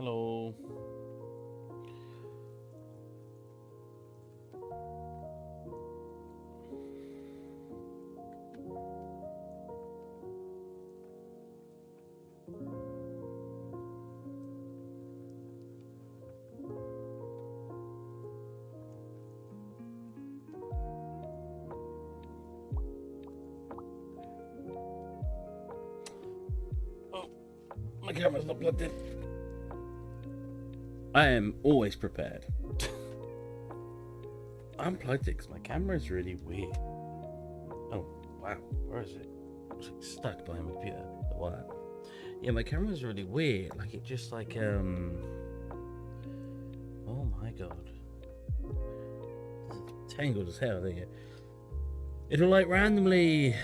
Hello. Oh, my camera's not plugged in. I am always prepared. I unplugged it because my camera is really weird. Oh, wow. Where is it? It's like stuck behind my computer. The wire. Yeah, my camera is really weird. Like, it just like, oh my god. It's tangled as hell, there you go. It'll like randomly...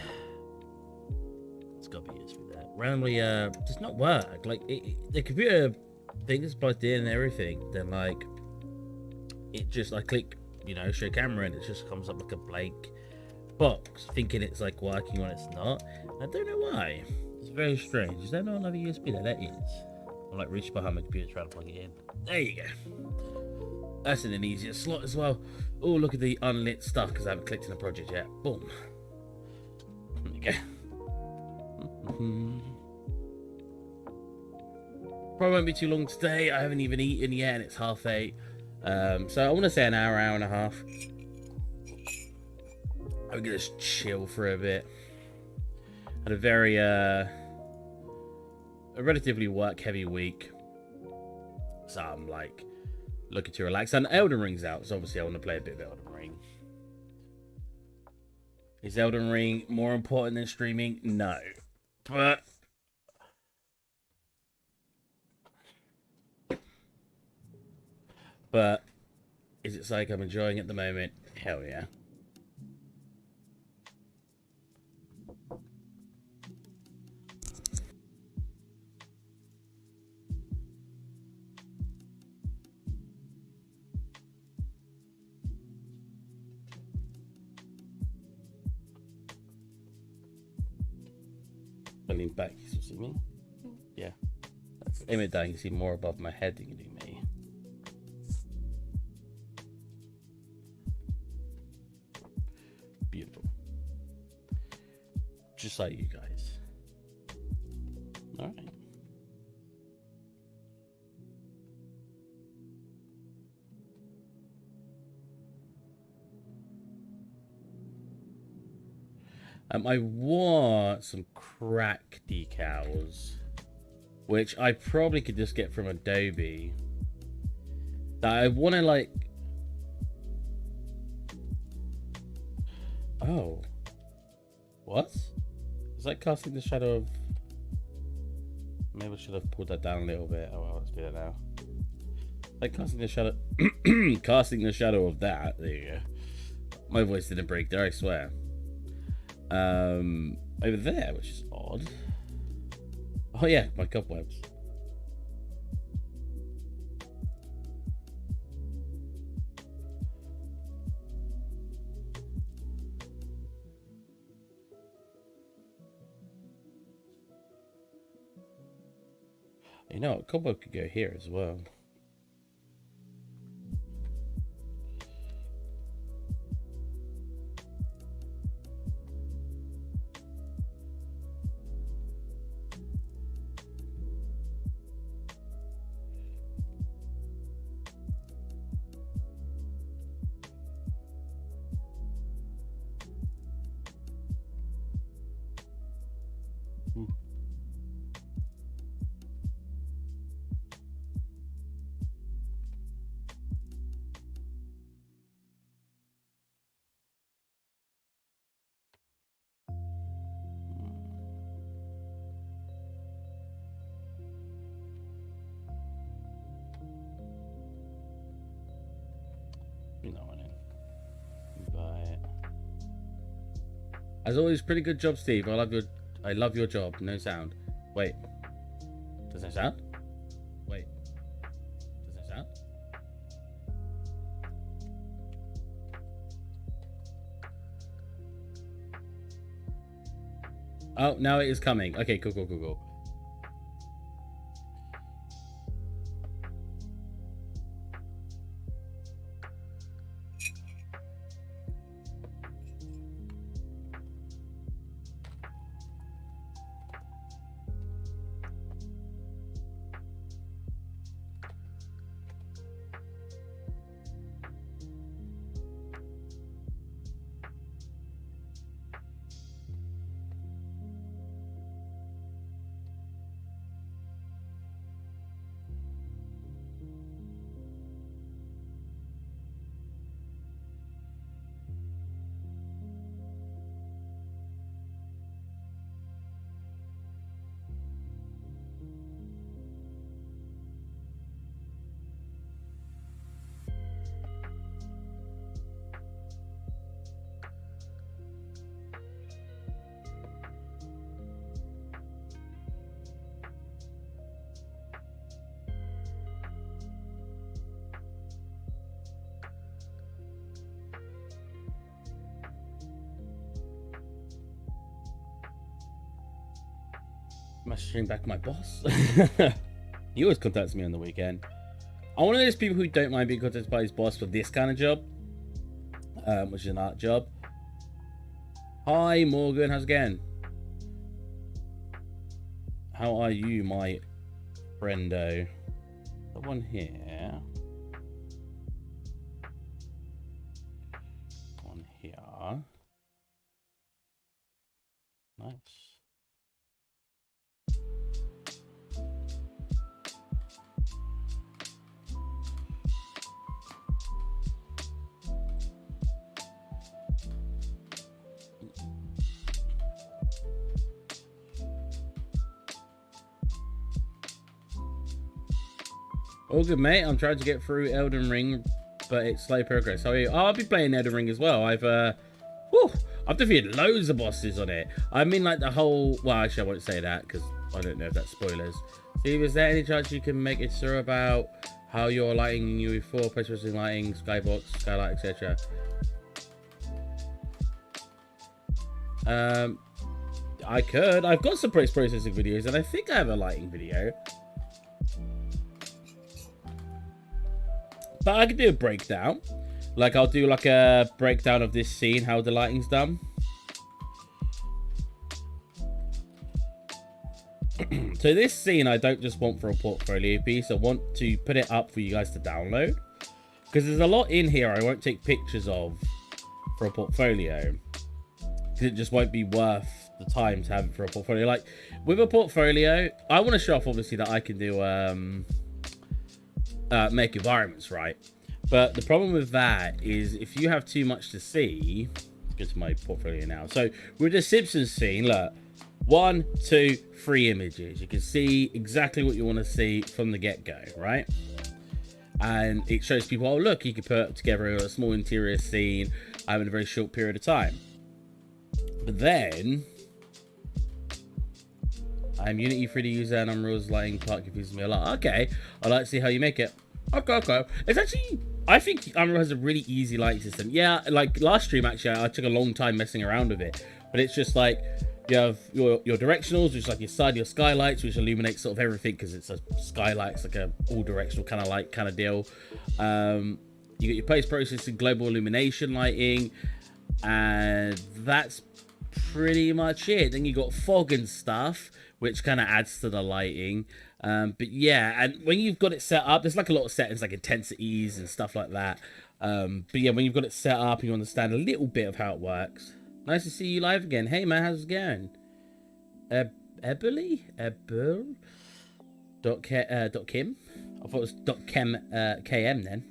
It's gotta be USB there. Randomly, does not work. Like, the computer thing is plugged in and everything. Then, like, it just, I click, you know, show camera, and it just comes up like a blank box, thinking it's like working when it's not. I don't know why. It's very strange. Is that not another USB there? That is. I'm like reaching behind my computer trying to plug it in. There you go. That's in an easier slot as well. Oh, look at the unlit stuff because I haven't clicked in the project yet. Boom. There you go. Probably won't be too long today. I haven't even eaten yet and it's 8:30. So I want to say an hour, hour and a half. I'm gonna just chill for a bit. Had a very a relatively work heavy week, so I'm like looking to relax. And Elden Ring's out, so obviously I want to play a bit of Elden Ring. Is Elden Ring more important than streaming? No, but is it something I'm enjoying at the moment? Hell yeah. I lean back, you still see me? Yeah. That's aim it down, you can see more above my head than you do me. Beautiful. Just like you guys. Alright. I want some crack decals, which I probably could just get from Adobe. That I want to like. Oh, what? Is that casting the shadow of? Maybe I should have pulled that down a little bit. Oh well, let's do that now. Like casting the shadow, casting the shadow of that. There you go. My voice didn't break there, I swear. Over there, which is odd. Oh yeah, my cobwebs. You know, a cobweb could go here as well. As always, pretty good job, Steve. I love your job. No sound. Wait. Does that sound? Wait. Does that sound? Oh, now it is coming. Okay, cool. Messaging back my boss. He always contacts me on the weekend. I'm one of those people who don't mind being contacted by his boss for this kind of job, which is an art job. Hi Morgan, how's it going? How are you, my friendo? That one here. One here. Nice. All good, mate. I'm trying to get through Elden Ring, but it's slow progress. How are you? Oh, I'll be playing Elden Ring as well. I've defeated loads of bosses on it. I mean, like the whole... Well, actually, I won't say that because I don't know if that's spoilers. Steve, is there any chance you can make it sure about how you're lighting UE4, post-processing lighting, skybox, skylight, etc.? I could. I've got some post-processing videos, and I think I have a lighting video. But I could do a breakdown. Like, I'll do like a breakdown of this scene, how the lighting's done. So this scene, I don't just want for a portfolio piece. I want to put it up for you guys to download. Because there's a lot in here I won't take pictures of for a portfolio. Because it just won't be worth the time to have it for a portfolio. Like, with a portfolio, I want to show off, obviously, that I can do... make environments, right? But the problem with that is if you have too much to see, go to my portfolio now. So with the Simpsons scene, look, 1, 2, 3 images. You can see exactly what you want to see from the get-go, right? And it shows people, oh look, you can put together a small interior scene in a very short period of time. But then I'm Unity 3D user and Unreal's lighting part confuses me a lot. Okay, I'd like to see how you make it. Okay. It's actually, I think Unreal has a really easy lighting system. Yeah, like last stream, actually, I took a long time messing around with it. But it's just like, you have your directionals, which is like your side, your skylights, which illuminates sort of everything because it's a skylight. It's like a all-directional kind of light kind of deal. You get your post-processing global illumination lighting. And that's pretty much it. Then you got fog and stuff, which kind of adds to the lighting. But yeah, and when you've got it set up, there's like a lot of settings like intensities and stuff like that. But yeah, when you've got it set up, you understand a little bit of how it works. Nice to see you live again. Hey man, how's it going? Ebberly? Kim? I thought it was KM then.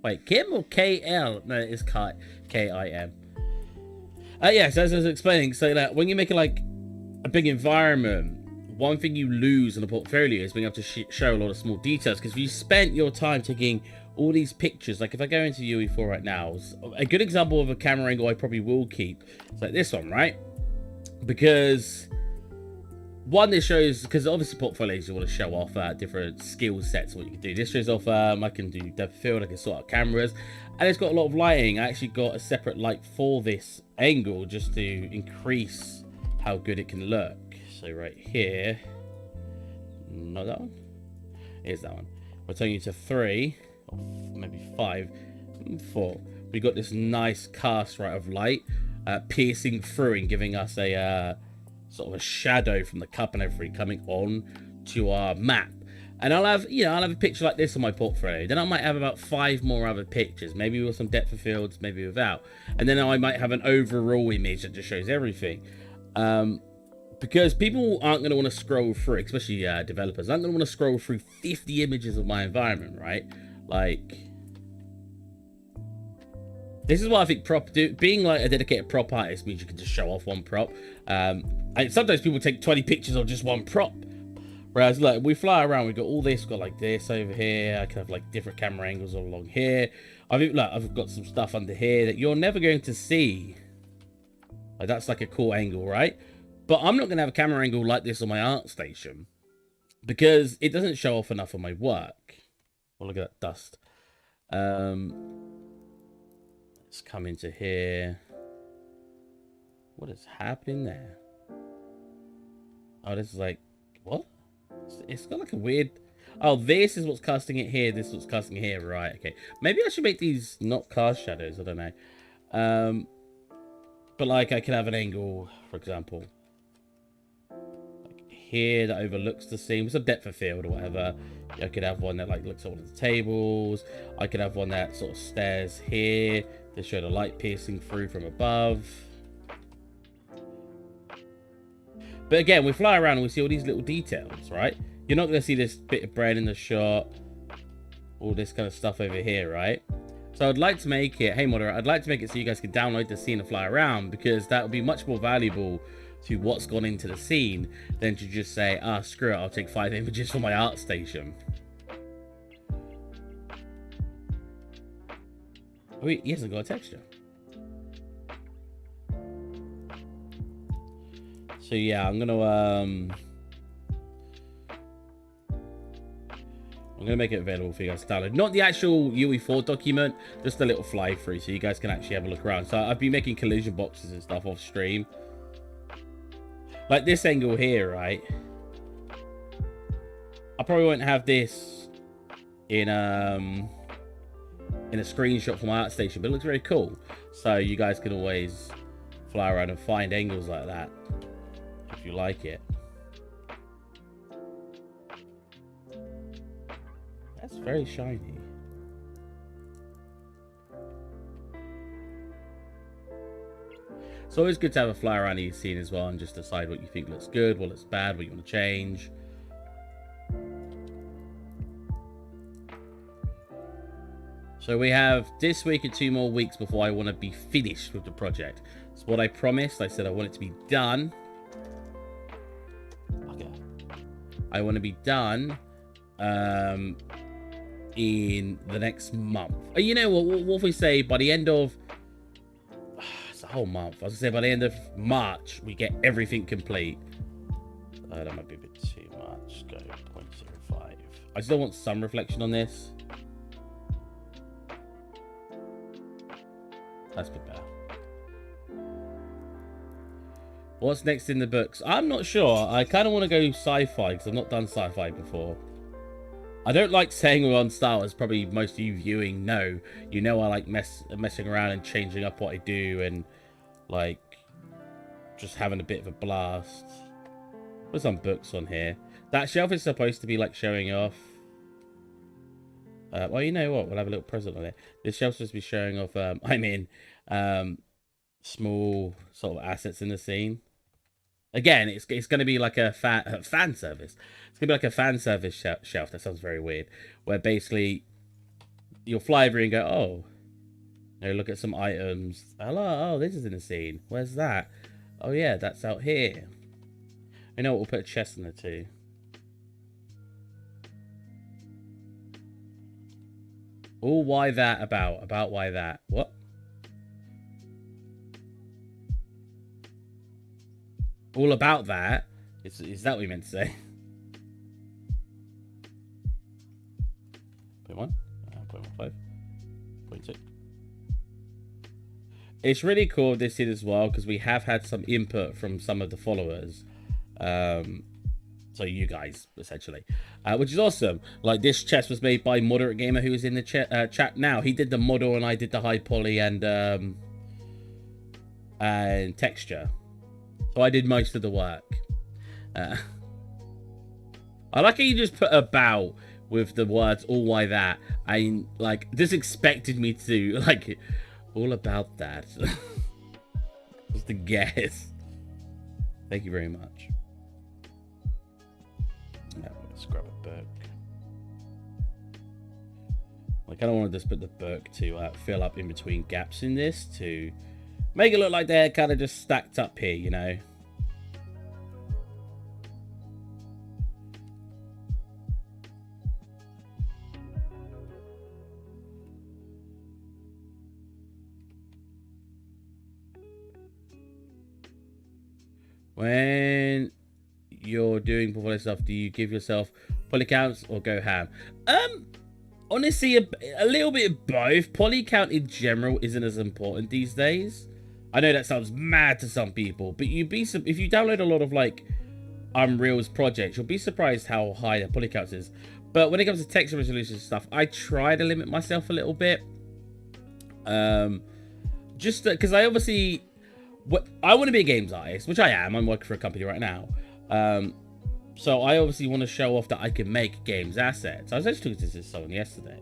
Wait, Kim or KL? No, it is KIM. Yeah, so as I was explaining, so that when you're making like a big environment, one thing you lose in a portfolio is being able to show a lot of small details. Because if you spent your time taking all these pictures, like if I go into UE4 right now, a good example of a camera angle I probably will keep is like this one, right? Because one, this shows, because obviously portfolios you want to show off different skill sets, what you can do. This shows off, I can do depth of field, I can sort out cameras, and it's got a lot of lighting. I actually got a separate light for this angle just to increase how good it can look. So right here, not that one, here's that one. We're turning you to 3, or maybe 5, 4. We got this nice cast right of light piercing through and giving us a sort of a shadow from the cup and everything coming on to our map. And I'll have, you know, I'll have a picture like this on my portfolio. Then I might have about 5 more other pictures, maybe with some depth of fields, maybe without. And then I might have an overall image that just shows everything. Because people aren't going to want to scroll through, especially developers, aren't going to want to scroll through 50 images of my environment, right? Like, this is what I think being like a dedicated prop artist means you can just show off one prop. And sometimes people take 20 pictures of just one prop. Whereas, look, we fly around, we've got all this, we've got like this over here. I can have like different camera angles all along here. I've got some stuff under here that you're never going to see. Like, that's like a cool angle, right? But I'm not going to have a camera angle like this on my art station because it doesn't show off enough of my work. Oh, look at that dust. Let's come into here. What is happening there? Oh, this is like What? It's got like a weird... Oh, this is what's casting it here. This is what's casting it here. Right, okay. Maybe I should make these not cast shadows. I don't know. But like I can have an angle, for example, like here that overlooks the scene with some depth of field or whatever. I could have one that like looks at one of the tables. I could have one that sort of stares here to show the light piercing through from above. But again, we fly around and we see all these little details, right? You're not going to see this bit of bread in the shot, all this kind of stuff over here, right? So I'd like to make it, hey moderator, I'd like to make it so you guys can download the scene and fly around, because that would be much more valuable to what's gone into the scene than to just say, ah, screw it, I'll take 5 images for my art station. Oh, he hasn't got a texture. So yeah, I'm gonna make it available for you guys to download. Not the actual UE4 document, just a little fly through so you guys can actually have a look around. So I've been making collision boxes and stuff off stream. Like this angle here, right? I probably won't have this in a screenshot from my art station, but it looks very cool. So you guys can always fly around and find angles like that if you like it. That's very shiny. It's always good to have a fly around each scene as well and just decide what you think looks good, what looks bad, what you want to change. So we have this week and 2 more weeks before I want to be finished with the project. It's what I promised. I said I want it to be done. Okay. I want to be done in the next month. You know what if we say by the end of... It's a whole month. I was going to say by the end of March, we get everything complete. That might be a bit too much. Go 0.05. I still want some reflection on this. That's a bit better. What's next in the books? I'm not sure. I kind of want to go sci-fi because I've not done sci-fi before. I don't like saying we're on Star Wars. Probably most of you viewing know. You know I like messing around and changing up what I do and like just having a bit of a blast. There's some books on here. That shelf is supposed to be like showing off. Well, you know what? We'll have a little present on it. This shelf's supposed to be showing off, small sort of assets in the scene. Again, it's going to be like a fan service. It's going to be like a fan service shelf. That sounds very weird. Where basically you'll fly over and go, oh, you know, look at some items. Hello, oh, this is in the scene. Where's that? Oh, yeah, that's out here. You know what? We'll put a chest in there too. Oh, why that about? About why that? What? All about that? Is that what you meant to say? 0.1? 0.15? 0.2? It's really cool this hit as well because we have had some input from some of the followers. So you guys, essentially. Which is awesome. Like, this chest was made by Moderate Gamer, who is in the chat now. He did the model and I did the high poly and texture. So I did most of the work. I like how you just put about with the words, all why that. I, like, just expected me to, like, all about that. Just a guess. Thank you very much. Let's grab a book. I kind of want to just put the book to fill up in between gaps in this to make it look like they're kind of just stacked up here, you know. When you're doing portfolio stuff, do you give yourself poly counts or go ham? Honestly, a little bit of both. Poly count in general isn't as important these days. I know that sounds mad to some people, but if you download a lot of like Unreal's projects, you'll be surprised how high the poly count is. But when it comes to texture resolution stuff, I try to limit myself a little bit. Just because I obviously, I want to be a games artist, which I am. I'm working for a company right now. So I obviously want to show off that I can make games assets. I was actually talking to someone yesterday.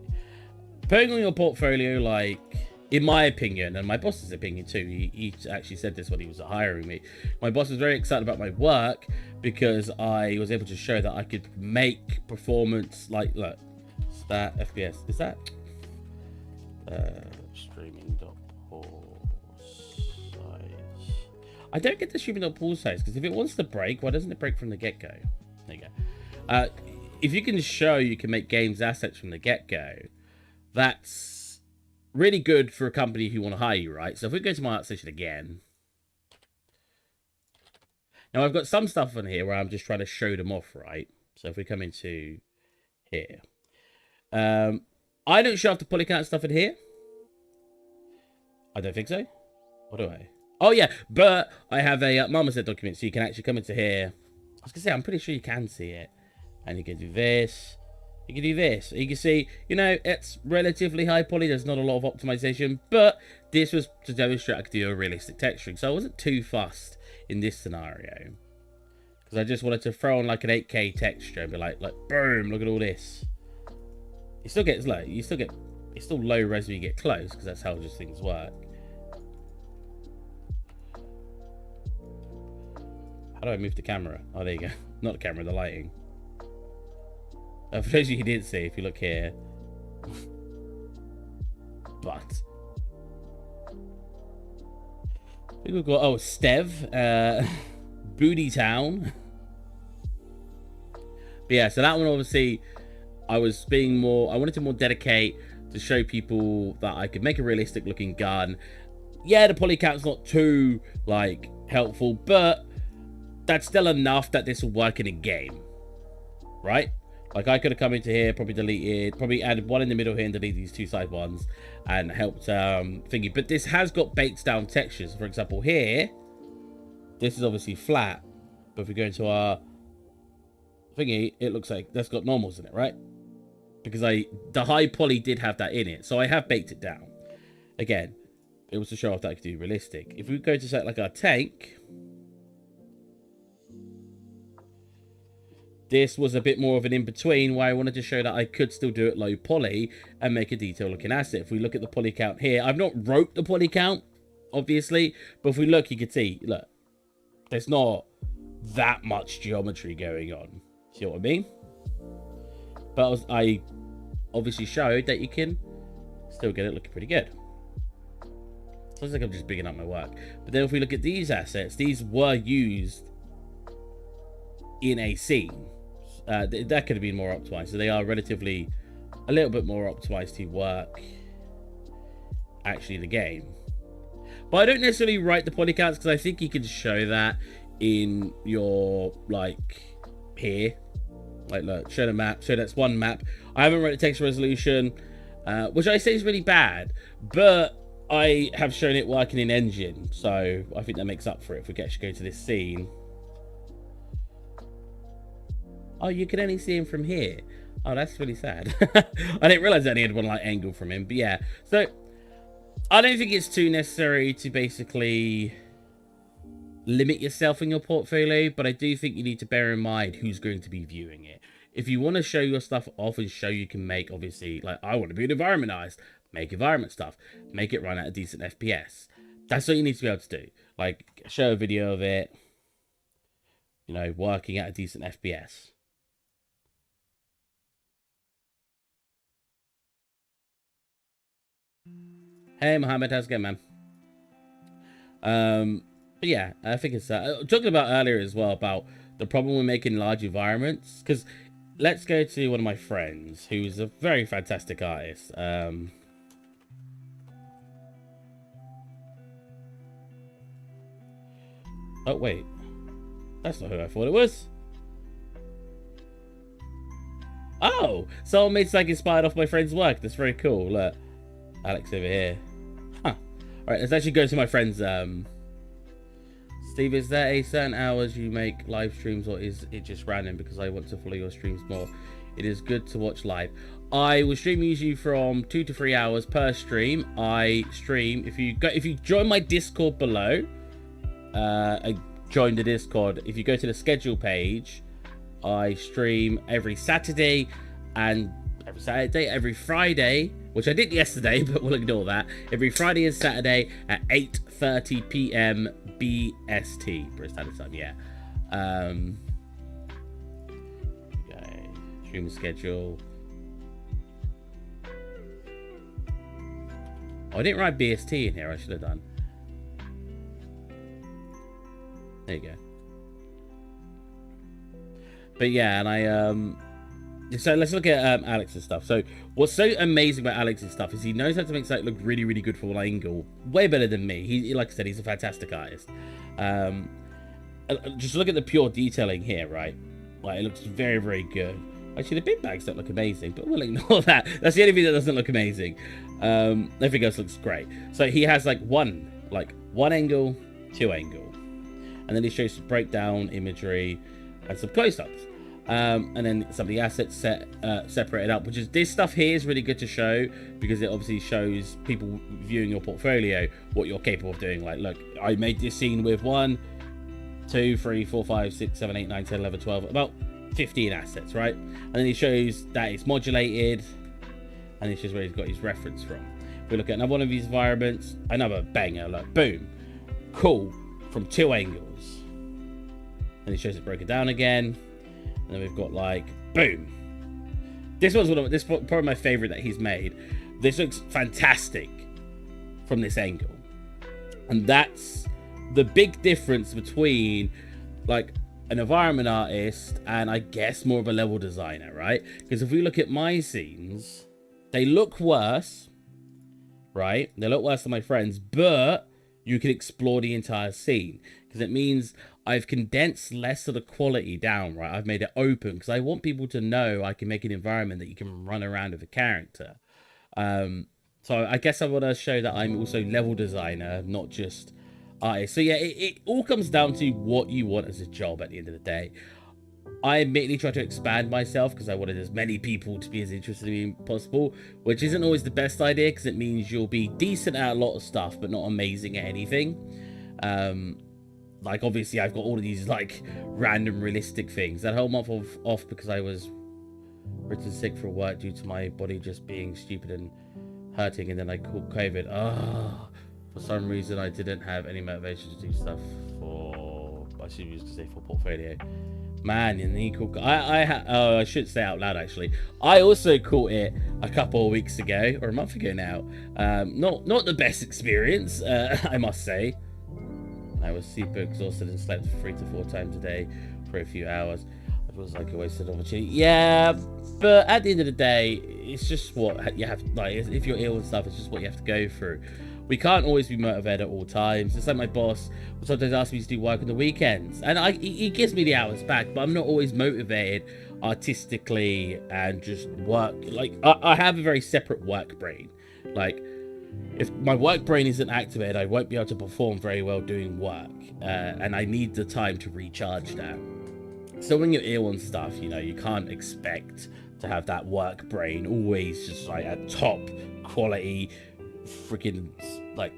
Putting on your portfolio, like, in my opinion, and my boss's opinion too, he actually said this when he was hiring me. My boss was very excited about my work because I was able to show that I could make performance, like, look, that FPS, is that? Streaming.pause size. I don't get the streaming.pause size because if it wants to break, why doesn't it break from the get-go? There you go. If you can show you can make games assets from the get-go, that's really good for a company who want to hire you, right? So if we go to my art station again, now I've got some stuff on here where I'm just trying to show them off, right? So if we come into here, I don't show off the poly count stuff in here. I don't think so. What do I? Oh yeah, but I have a marmoset document, so you can actually come into here. I was gonna say, I'm pretty sure you can see it, and you can do this. You can do this. You can see, you know, it's relatively high poly. There's not a lot of optimization, but this was to demonstrate I could do a realistic texturing. So I wasn't too fussed in this scenario because I just wanted to throw on like an 8K texture and be like boom, look at all this. It still gets low. You still get, it's still low res when you get close because that's how just things work. How do I move the camera? Oh, there you go. Not the camera, the lighting. For those of you who didn't see, if you look here. But. I think we've got, oh, Stev. Booty Town. But yeah, so that one obviously, I was being more, I wanted to more dedicate to show people that I could make a realistic looking gun. Yeah, the poly count's not too, like, helpful, but that's still enough that this will work in a game, right? Like I could have come into here, probably deleted, probably added one in the middle here and delete these two side ones and helped thingy. But this has got baked down textures. For example, here, this is obviously flat, but if we go into our thingy, it looks like that's got normals in it, right? Because the high poly did have that in it, so I have baked it down. Again, it was to show off that I could do realistic. If we go to set like our tank. This was a bit more of an in-between where I wanted to show that I could still do it low poly and make a detail-looking asset. If we look at the poly count here, I've not wrote the poly count, obviously, but if we look, you can see, look, there's not that much geometry going on. See what I mean? But I obviously showed that you can still get it looking pretty good. Sounds like I'm just bigging up my work. But then if we look at these assets, these were used in a scene. That could have been more optimized. So they are relatively a little bit more optimized to work actually the game. But I don't necessarily write the poly counts because I think you can show that in your, like, here. Like, look, show the map. So that's one map. I haven't written text resolution, which I say is really bad, but I have shown it working in engine. So I think that makes up for it if we actually go to this scene. Oh, you can only see him from here. Oh, that's really sad. I didn't realize that he had one like angle from him, but yeah. So I don't think it's too necessary to basically limit yourself in your portfolio, but I do think you need to bear in mind who's going to be viewing it. If you want to show your stuff off and show you can make, obviously, like I want to be an environment artist, make environment stuff, make it run at a decent FPS. That's what you need to be able to do. Like show a video of it, you know, working at a decent FPS. Hey Mohammed, how's it going, man? But yeah, I think it's talking about earlier as well about the problem with making large environments. Because let's go to one of my friends who's a very fantastic artist. Oh wait, that's not who I thought it was. Oh, someone made something inspired off my friend's work. That's very cool. Look, Alex over here. Huh. All right, let's actually go to my friend's Steve, is there a certain hours you make live streams, or is it just random? Because I want to follow your streams more. It is good to watch live. I will stream usually from 2 to 3 hours per stream. I stream if you join my Discord below. I join the Discord. If you go to the schedule page, I stream every Saturday and every Friday, which I did yesterday, but we'll ignore that. Every Friday and Saturday at 8:30 p.m. BST, British Standard Time. Yeah. Okay. Stream schedule. Oh, I didn't write BST in here. I should have done. There you go. But yeah, and so let's look at Alex's stuff. So what's so amazing about Alex's stuff is he knows how to make something look really, really good from one angle. Way better than me. He, like I said, he's a fantastic artist. Just look at the pure detailing here, right? Like, it looks very, very good. Actually, the bin bags don't look amazing, but we'll ignore that. That's the only thing that doesn't look amazing. Everything else looks great. So he has like one angle, 2 angle. And then he shows some breakdown imagery and some close-ups. And then some of the assets separated up, which is this stuff here is really good to show because it obviously shows people viewing your portfolio what you're capable of doing. Like, look, I made this scene with 1, 2, 3, 4, 5, 6, 7, 8, 9, 10, 11, 12, about 15 assets, right? And then he shows that it's modulated, and it's just where he's got his reference from. If we look at another one of these environments, another banger, look, boom, cool, from 2 angles. And he shows it broken down again. And then we've got like, boom. This one's probably my favorite that he's made. This looks fantastic from this angle. And that's the big difference between like an environment artist and I guess more of a level designer, right? Because if we look at my scenes, they look worse, right? They look worse than my friends, but you can explore the entire scene because it means I've condensed less of the quality down, right? I've made it open because I want people to know I can make an environment that you can run around with a character. So I guess I want to show that I'm also level designer, not just artist. So yeah, it all comes down to what you want as a job at the end of the day. I admittedly try to expand myself because I wanted as many people to be as interested in me as possible, which isn't always the best idea because it means you'll be decent at a lot of stuff, but not amazing at anything. Like, obviously, I've got all of these, like, random realistic things. That whole month off because I was written sick for work due to my body just being stupid and hurting, and then I caught COVID. For some reason, I didn't have any motivation to do stuff for... I should use to say for portfolio. Man, and then you caught... I should say out loud, actually. I also caught it a couple of weeks ago, or a month ago now. Not the best experience, I must say. I was super exhausted and slept 3 to 4 times a day for a few hours. It was like a wasted opportunity. Yeah, but at the end of the day, it's just what you have. Like, if you're ill and stuff, it's just what you have to go through. We can't always be motivated at all times. It's like my boss will sometimes ask me to do work on the weekends, and he gives me the hours back, but I'm not always motivated artistically and just work. Like, I have a very separate work brain. Like, if my work brain isn't activated, I won't be able to perform very well doing work, and I need the time to recharge that. So when you're ill and stuff, you know, you can't expect to have that work brain always just like at top quality, freaking like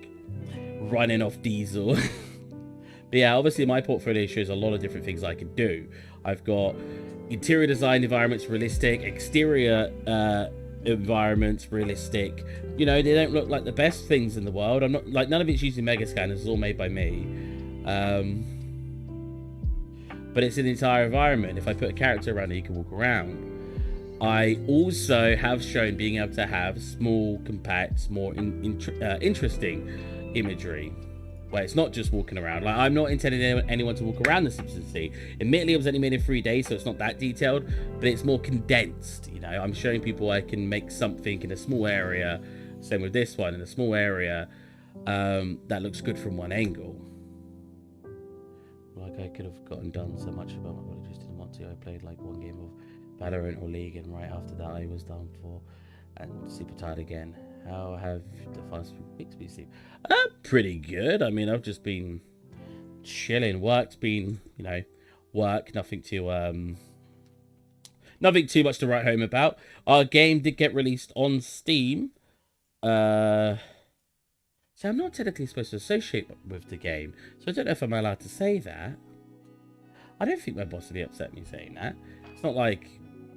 running off diesel. But yeah, obviously my portfolio shows a lot of different things I can do. I've got interior design environments, realistic, exterior environments, realistic. You know, they don't look like the best things in the world. I'm not like, none of it's using mega scanners. It's all made by me. But it's an entire environment. If I put a character around it, you can walk around. I also have shown being able to have small, compact, more interesting imagery, where it's not just walking around. Like, I'm not intending anyone to walk around the Subsurface Sea. Admittedly, it was only made in 3 days, so it's not that detailed, but it's more condensed. You know, I'm showing people I can make something in a small area. Same with this one, in a small area that looks good from one angle. Like, I could have gotten done so much about my body, just didn't want to. I played like 1 game of Valorant or League, and right after that I was done for and super tired again. How have the past few weeks been, Steve? Pretty good. I mean, I've just been chilling. Work's been, you know, work. Nothing too much to write home about. Our game did get released on Steam. So I'm not technically supposed to associate with the game, so I don't know if I'm allowed to say that. I don't think my boss would be upset me saying that. It's not like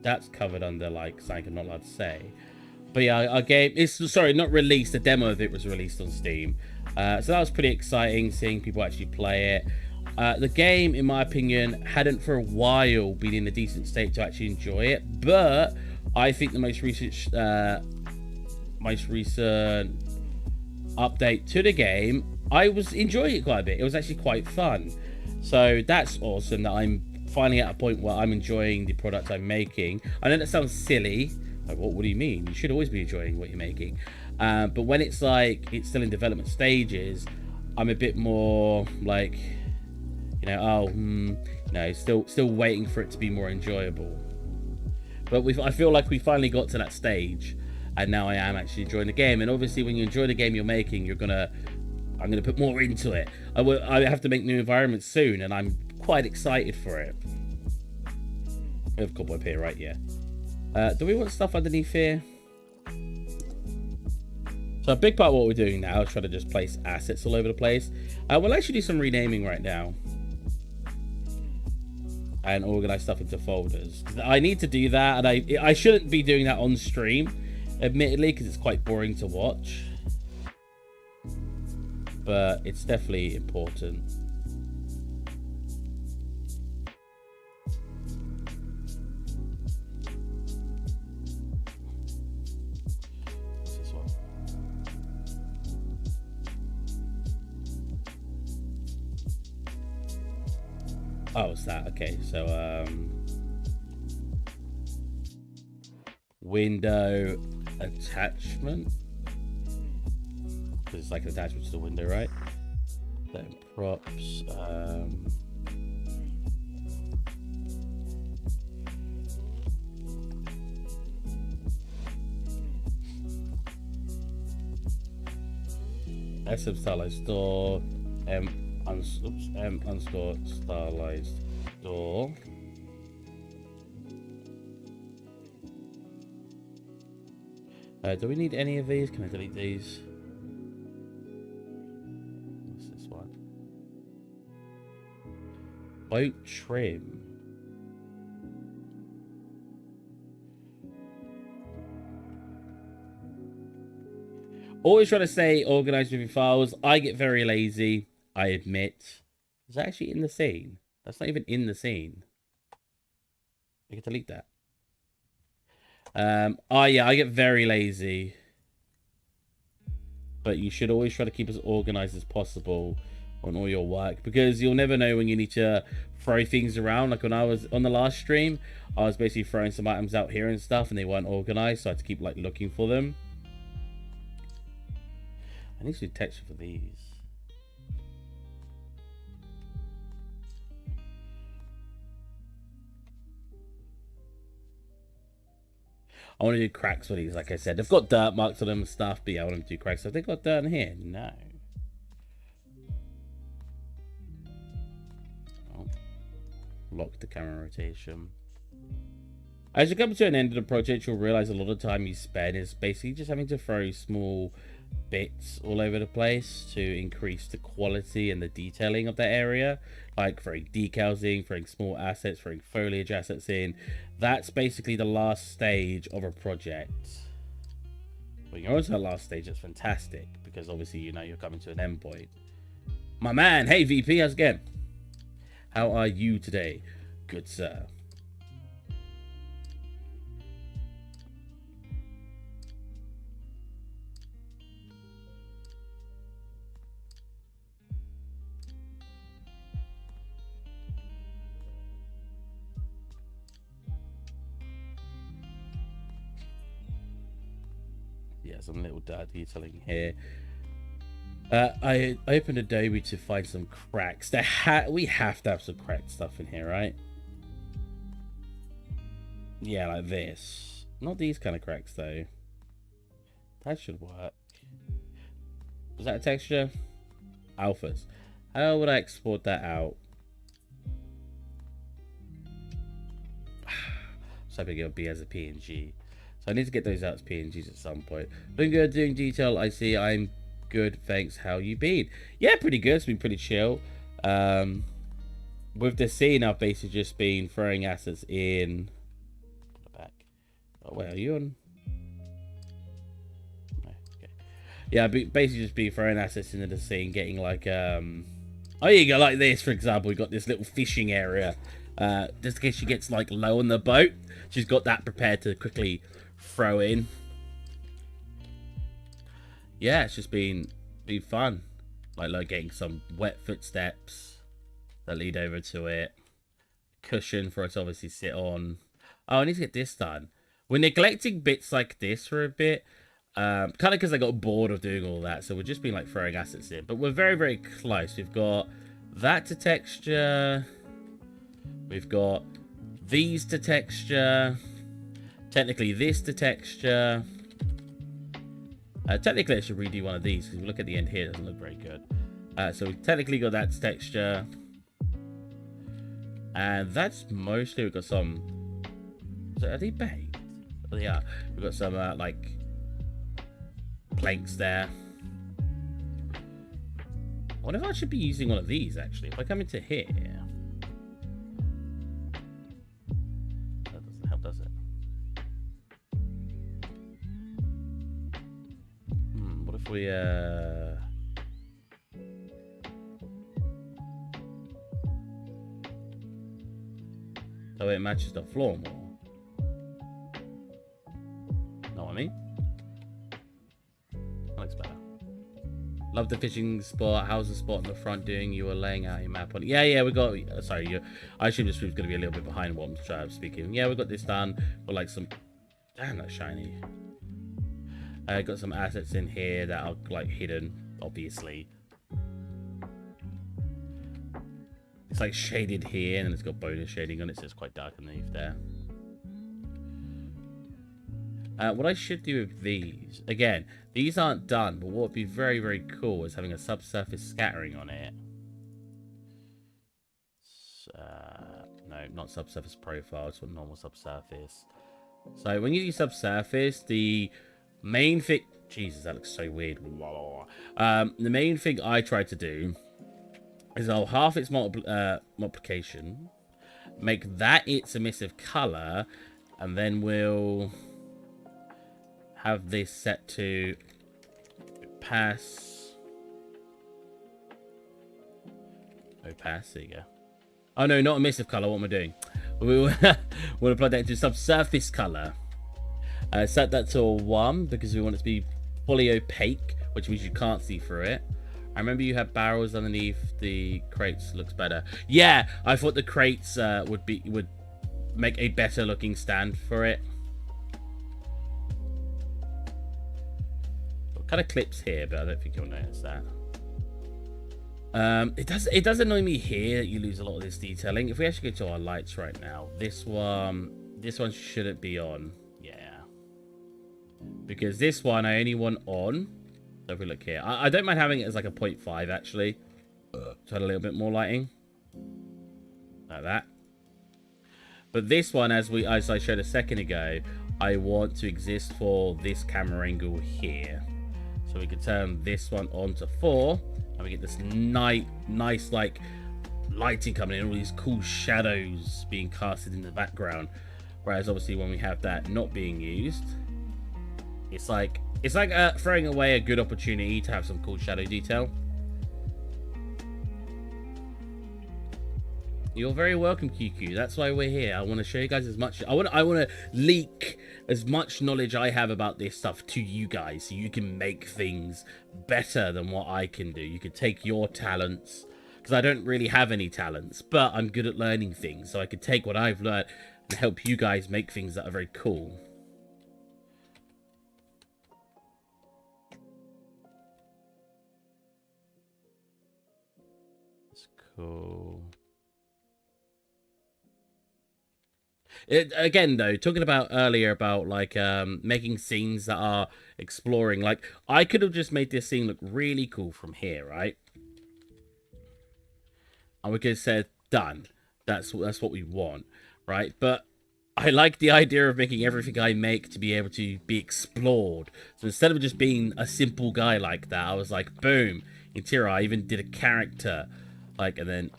that's covered under like something I'm not allowed to say. But yeah, our game is, sorry, not released. The demo of it was released on Steam. So that was pretty exciting, seeing people actually play it. The game, in my opinion, hadn't for a while been in a decent state to actually enjoy it. But I think the most recent update to the game, I was enjoying it quite a bit. It was actually quite fun. So that's awesome that I'm finally at a point where I'm enjoying the product I'm making. I know that sounds silly. Like, what do you mean? You should always be enjoying what you're making. But when it's like it's still in development stages, I'm a bit more like, you know, still waiting for it to be more enjoyable. But I feel like we finally got to that stage, and now I am actually enjoying the game. And obviously, when you enjoy the game you're making, I'm gonna put more into it. I have to make new environments soon, and I'm quite excited for it. We have a cobweb here, right? Yeah. Do we want stuff underneath here? So a big part of what we're doing now is trying to just place assets all over the place. We'll actually do some renaming right now and organize stuff into folders. I need to do that, and I shouldn't be doing that on stream, admittedly, because it's quite boring to watch. But it's definitely important. What's this one? Oh, it's that. Okay, so window attachment. It's like an attachment to the window, right? Then props. SM stylized door. M underscore stylized door. Do we need any of these? Can I delete these? What's this one? Boat trim. Always trying to stay organized with your files. I get very lazy, I admit. Is that actually in the scene? That's not even in the scene. I can delete that. Oh yeah, I get very lazy. But you should always try to keep as organized as possible on all your work, because you'll never know when you need to throw things around. Like when I was on the last stream, I was basically throwing some items out here and stuff, and they weren't organized, so I had to keep like looking for them. I need to do texture for these. I want to do cracks for these, like I said. They've got dirt marks on them and stuff, but yeah, I want to do cracks. Have they got dirt in here? No. Oh. Lock the camera rotation. As you come to an end of the project, you'll realize a lot of time you spend is basically just having to throw small bits all over the place to increase the quality and the detailing of that area, like throwing decals in, throwing small assets, throwing foliage assets in. That's basically the last stage of a project. When you're on to the last stage, it's fantastic, because obviously you know you're coming to an end point. My man, hey VP, how's it going? How are you today, good sir? Yeah, some little dirt detailing here. I opened Adobe to find some cracks. We have to have some cracked stuff in here, right? Yeah, like this. Not these kind of cracks though. That should work. Was that a texture? Alphas. How would I export that out? So I think it'll be as a PNG. So I need to get those out as PNGs at some point. Doing good, doing detail. I see. I'm good, thanks. How you been? Yeah, pretty good. It's been pretty chill. With the scene, I've basically just been throwing assets in. Back. Oh, wait, are you on? No, okay. Yeah, basically just been throwing assets into the scene, getting like oh, you go like this, for example. We've got this little fishing area. Just in case she gets like low on the boat, she's got that prepared to quickly throw in. Yeah, it's just been fun. Like getting some wet footsteps that lead over to it. Cushion for us to obviously sit on. Oh, I need to get this done. We're neglecting bits like this for a bit. Kind of because I got bored of doing all that. So we've just been like throwing assets in. But we're very, very close. We've got that to texture. We've got these to texture. Technically this to texture. Technically I should redo one of these because if you look at the end here, it doesn't look very good. So we've technically got that to texture. And that's mostly, we've got some, so are they baked? Oh, they are. We've got some like planks there. I wonder if I should be using one of these actually. If I come into here, that doesn't help, does it? What if we so it matches the floor more. Know what I mean? That looks better. Love the fishing spot. How's the spot in the front doing? You were laying out your map on it. Yeah, we got. Sorry, I assume this was going to be a little bit behind what I'm speaking. Yeah, we got this done. Got like some. Damn, that's shiny. Got some assets in here that are like hidden, obviously. It's like shaded here, and it's got bonus shading on it, so it's quite dark underneath there. What I should do with these, again, these aren't done, but what would be very, very cool is having a subsurface scattering on it. No, not subsurface profile, it's normal subsurface. So when you do subsurface, the main thing, Jesus, that looks so weird. The main thing I try to do is I'll half its multiplication, make that its emissive color, and then we'll have this set to opaque. There you go. Oh no, not emissive color. What am I doing? We'll apply that into subsurface color. Set that to a 1 because we want it to be fully opaque, which means you can't see through it. I remember you had barrels underneath the crates. Looks better. Yeah, I thought the crates would make a better looking stand for it. What kind of clips here, but I don't think you'll notice that. It does annoy me here that you lose a lot of this detailing. If we actually go to our lights right now, this one shouldn't be on. Yeah, because this one I only want on. So if we look here, I don't mind having it as like a 0.5 actually. To add a little bit more lighting. Like that. But this one, as I showed a second ago, I want to exist for this camera angle here. So we can turn this one on to 4. And we get this nice like lighting coming in. All these cool shadows being casted in the background. Whereas obviously when we have that not being used, it's like throwing away a good opportunity to have some cool shadow detail. You're very welcome, QQ. That's why we're here. I want to show you guys as much. I want to leak as much knowledge I have about this stuff to you guys, so you can make things better than what I can do. You can take your talents, because I don't really have any talents, but I'm good at learning things, so I could take what I've learned and help you guys make things that are very cool. That's cool. Again though, talking about earlier about like making scenes that are exploring, like I could have just made this scene look really cool from here, right? and we could have said, done. That's what we want, right? But I like the idea of making everything I make to be able to be explored. So instead of just being a simple guy like that, I was like, boom, interior. I even did a character, like, and then,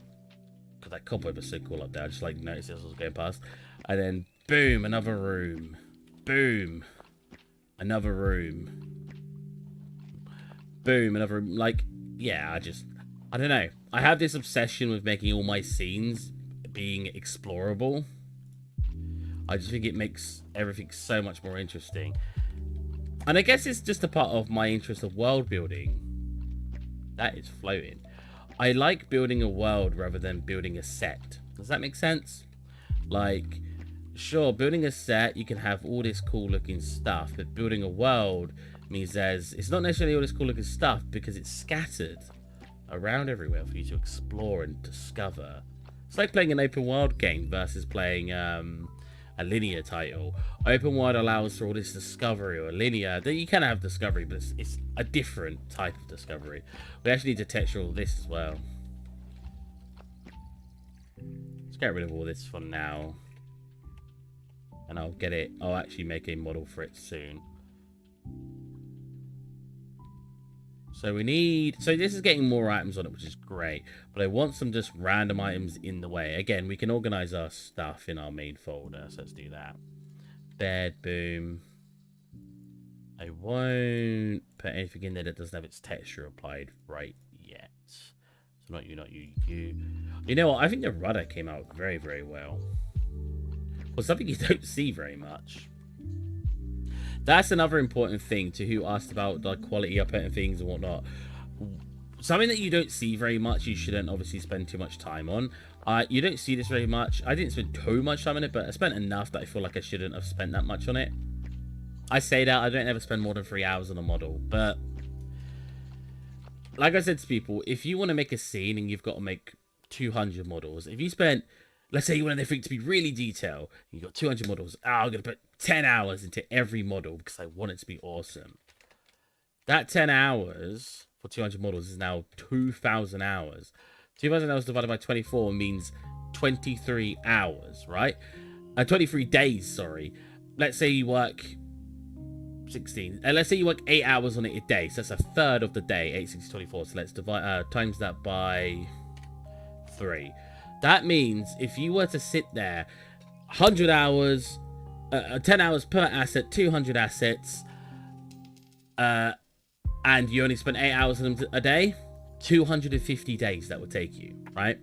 because that cobweb was so cool up there, I just like noticed as I was going past, and then boom, another room, boom, another room, boom, another room. Like, yeah, I don't know. I have this obsession with making all my scenes being explorable. I just think it makes everything so much more interesting. And I guess it's just a part of my interest of world building. That is floating. I like building a world rather than building a set. Does that make sense? Like, sure, building a set, you can have all this cool looking stuff, but building a world means it's not necessarily all this cool looking stuff because it's scattered around everywhere for you to explore and discover. It's like playing an open world game versus playing a linear title. Open world allows for all this discovery, or linear, that you can have discovery, but it's a different type of discovery. We actually need to texture all this as well. Let's get rid of all this for now. And I'll actually make a model for it soon. So this is getting more items on it, which is great. But I want some just random items in the way. Again, we can organize our stuff in our main folder. So let's do that. Bed, boom. I won't put anything in there that doesn't have its texture applied right yet. So not you, not you, you. You know what? I think the rudder came out very, very well. Well, something you don't see very much. That's another important thing to who asked about the quality of putting things and whatnot. Something that you don't see very much, you shouldn't obviously spend too much time on. You don't see this very much. I didn't spend too much time on it, but I spent enough that I feel like I shouldn't have spent that much on it. I say that, I don't ever spend more than 3 hours on a model, but like I said to people, if you want to make a scene and you've got to make 200 models, if you spent, let's say you want everything to be really detailed, you've got 200 models, I'm going to put 10 hours into every model because I want it to be awesome. That 10 hours for 200 models is now 2,000 hours. 2,000 hours divided by 24 means 23 hours, right? 23 days, sorry. Let's say you work 16. Let's say you work 8 hours on it a day. So that's a third of the day, 8, 6, 24. So let's divide times that by 3. That means if you were to sit there 100 hours, 10 hours per asset, 200 assets, and you only spent 8 hours on them a day, 250 days that would take you, right?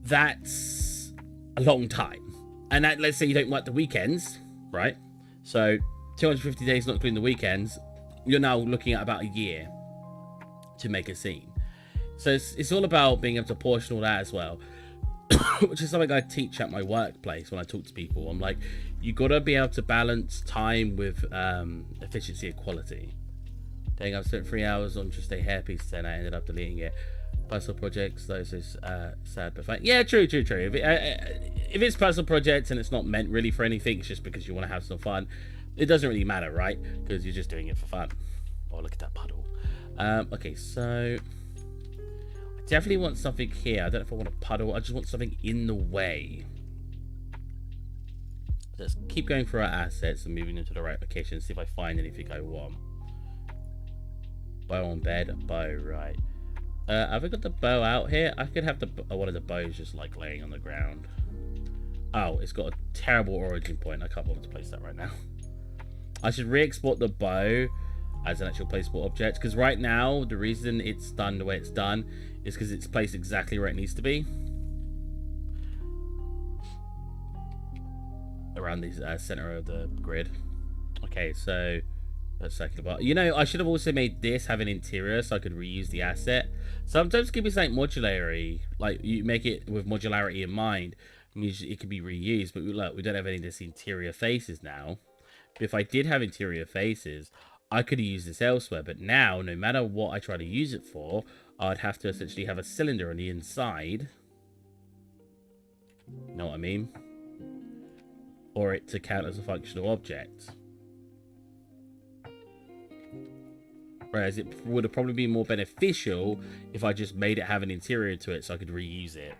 That's a long time. And that, let's say you don't work the weekends, right? So 250 days, not including the weekends, you're now looking at about a year to make a scene. So it's all about being able to portion all that as well, which is something I teach at my workplace when I talk to people. I'm like, you got to be able to balance time with efficiency and quality. Dang, I've spent 3 hours on just a hairpiece and I ended up deleting it. Personal projects, those is sad but fine. Yeah, true. If it's personal projects and it's not meant really for anything, it's just because you want to have some fun, it doesn't really matter, right? Because you're just doing it for fun. Oh, look at that puddle. Okay, so I definitely want something here. I don't know if I want a puddle. I just want something in the way. Let's keep going through our assets and moving into the right location. See if I find anything I want. Bow on bed, bow, right. Have I got the bow out here? I could have one of the bows just like laying on the ground. Oh, it's got a terrible origin point. I can't bother to place that right now. I should re-export the bow as an actual placeable object, because right now the reason it's done the way it's done is because it's placed exactly where it needs to be. Around the center of the grid. Okay, so that's circular bar. You know, I should have also made this have an interior so I could reuse the asset. Sometimes it can be something modularity, like you make it with modularity in mind. It can be reused, but look, we don't have any of this interior faces now. But if I did have interior faces, I could have used this elsewhere. But now, no matter what I try to use it for, I'd have to essentially have a cylinder on the inside. You know what I mean? For it to count as a functional object. Whereas it would have probably been more beneficial if I just made it have an interior to it so I could reuse it.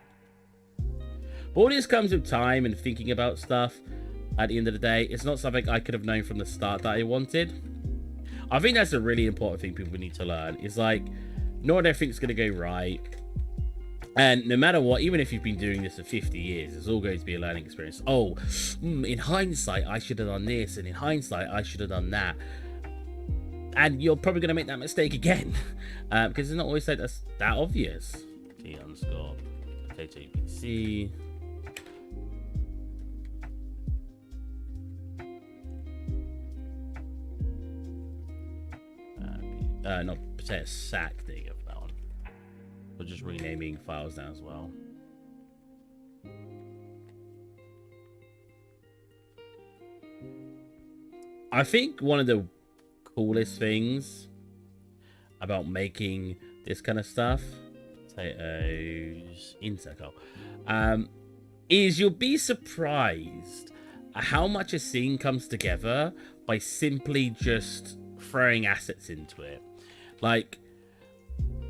But all this comes with time and thinking about stuff. At the end of the day, it's not something I could have known from the start that I wanted. I think that's a really important thing people need to learn. It's like, not everything's going to go right. And no matter what, even if you've been doing this for 50 years, it's all going to be a learning experience. Oh, in hindsight, I should have done this. And in hindsight, I should have done that. And you're probably going to make that mistake again. Because it's not always like that's that obvious. T_potato UPC. Not potato sack. There you go for that one. We're just renaming files now as well. I think one of the coolest things about making this kind of stuff, potatoes in circle, is you'll be surprised at how much a scene comes together by simply just throwing assets into it. Like,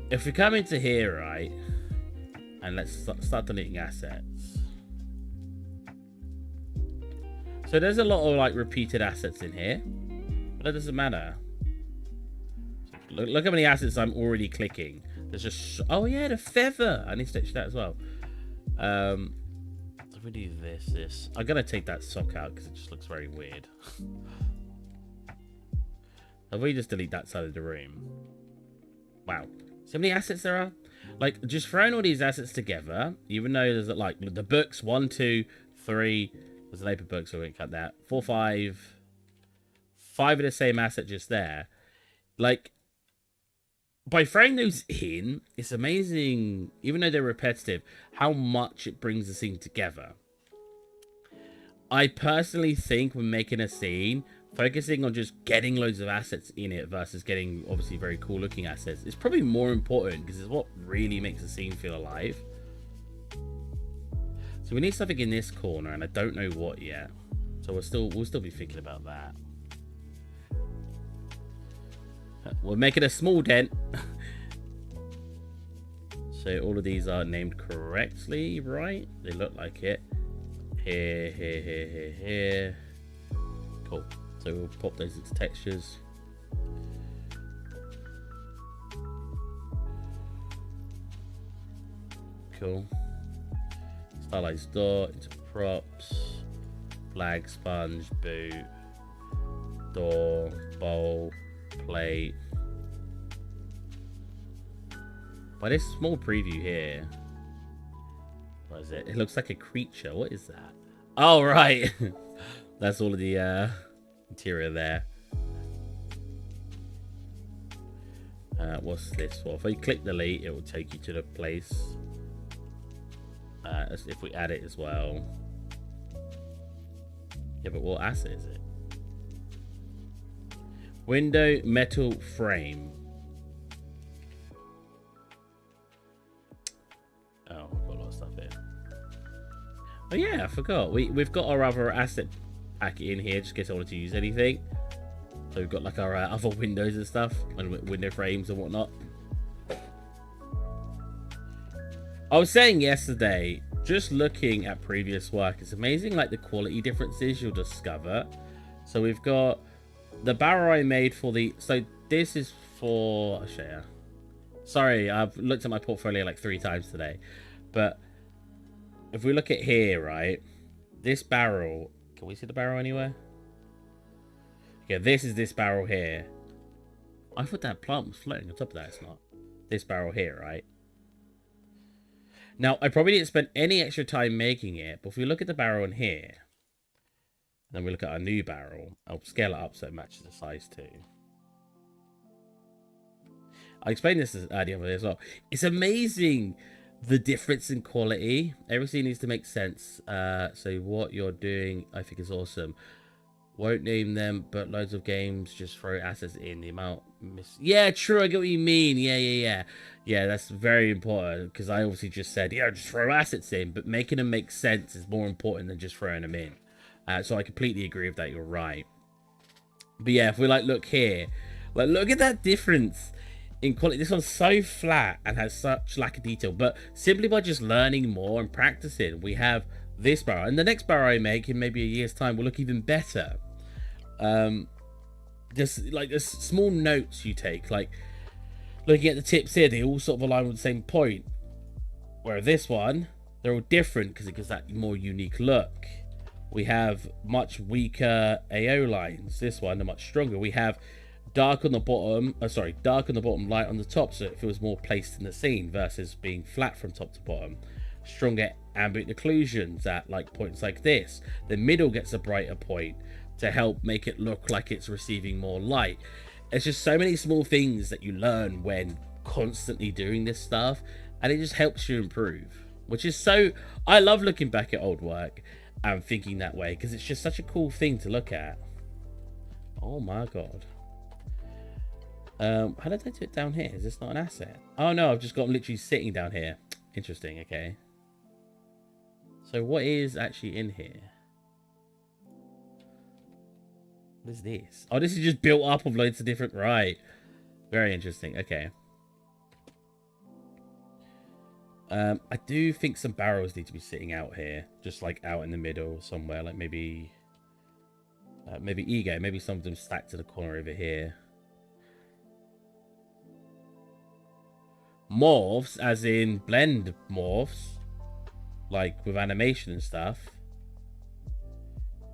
if we come into here, right, and let's start deleting assets. So there's a lot of like repeated assets in here, but that doesn't matter. Look how many assets I'm already clicking. There's just, oh yeah, the feather. I need to stitch that as well. If we do this, I'm gonna take that sock out because it just looks very weird. If we just delete that side of the room. Wow. See how many assets there are? Like, just throwing all these assets together, even though there's like the books, 1, 2, 3, there's an open book, so we can cut that. 4, 5 of the same asset just there. Like, by throwing those in, it's amazing, even though they're repetitive, how much it brings the scene together. I personally think when making a scene, focusing on just getting loads of assets in it versus getting obviously very cool looking assets is probably more important because it's what really makes the scene feel alive. So we need something in this corner and I don't know what yet. So we'll still be thinking about that. We're making a small dent. So all of these are named correctly, right? They look like it. Here. Cool. So we'll pop those into textures. Cool. Stylized dot into props. Flag, sponge, boot, door, bowl, plate. By this small preview here, what is it? It looks like a creature. What is that? Oh, right. That's all of the interior there. What's this for? If I click delete, it will take you to the place. If we add it as well. Yeah, but what asset is it? Window metal frame. Oh, I've got a lot of stuff here. Oh yeah, I forgot. We've got our other asset packet in here just in case I wanted to use anything. So we've got like our other windows and stuff, and window frames and whatnot. I was saying yesterday, just looking at previous work, it's amazing like the quality differences you'll discover. So we've got the barrel I made for the, so this is for, I'll show you. Sorry, I've looked at my portfolio like 3 times today, but if we look at here, right, this barrel, can we see the barrel anywhere? Yeah, this is this barrel here. I thought that plant was floating on top of that. It's not. This barrel here, right? Now, I probably didn't spend any extra time making it, but if we look at the barrel in here, and then we look at our new barrel, I'll scale it up so it matches the size too. I explained this the other day as well. It's amazing the difference in quality. Everything needs to make sense. So what you're doing, I think, is awesome. Won't name them, but loads of games just throw assets in. The amount yeah, true, I get what you mean. Yeah, that's very important, because I obviously just said, yeah, just throw assets in, but making them make sense is more important than just throwing them in. So I completely agree with that. You're right. But yeah, if we like look here, Like, look at that difference in quality. This one's so flat and has such lack of detail, but simply by just learning more and practicing, we have this barrow, and the next barrow I make in maybe a year's time will look even better. Just like there's small notes you take, like looking at the tips here, they all sort of align with the same point, where this one, they're all different because it gives that more unique look. We have much weaker AO lines. This one, they're much stronger. We have dark on the bottom, dark on the bottom, light on the top, so it feels more placed in the scene versus being flat from top to bottom. Stronger ambient occlusions at like points like this. The middle gets a brighter point to help make it look like it's receiving more light. It's just so many small things that you learn when constantly doing this stuff, and it just helps you improve, which is so... I love looking back at old work and thinking that way, because it's just such a cool thing to look at. Oh my god. How did I do it down here? Is this not an asset? Oh no, I've just got them literally sitting down here. Interesting, okay. So what is actually in here? What is this? Oh, this is just built up of loads of different... Right. Very interesting, okay. I do think some barrels need to be sitting out here. Just like out in the middle somewhere. Like maybe... maybe ego. Maybe some of them stacked to the corner over here. Morphs, as in blend morphs, like with animation and stuff.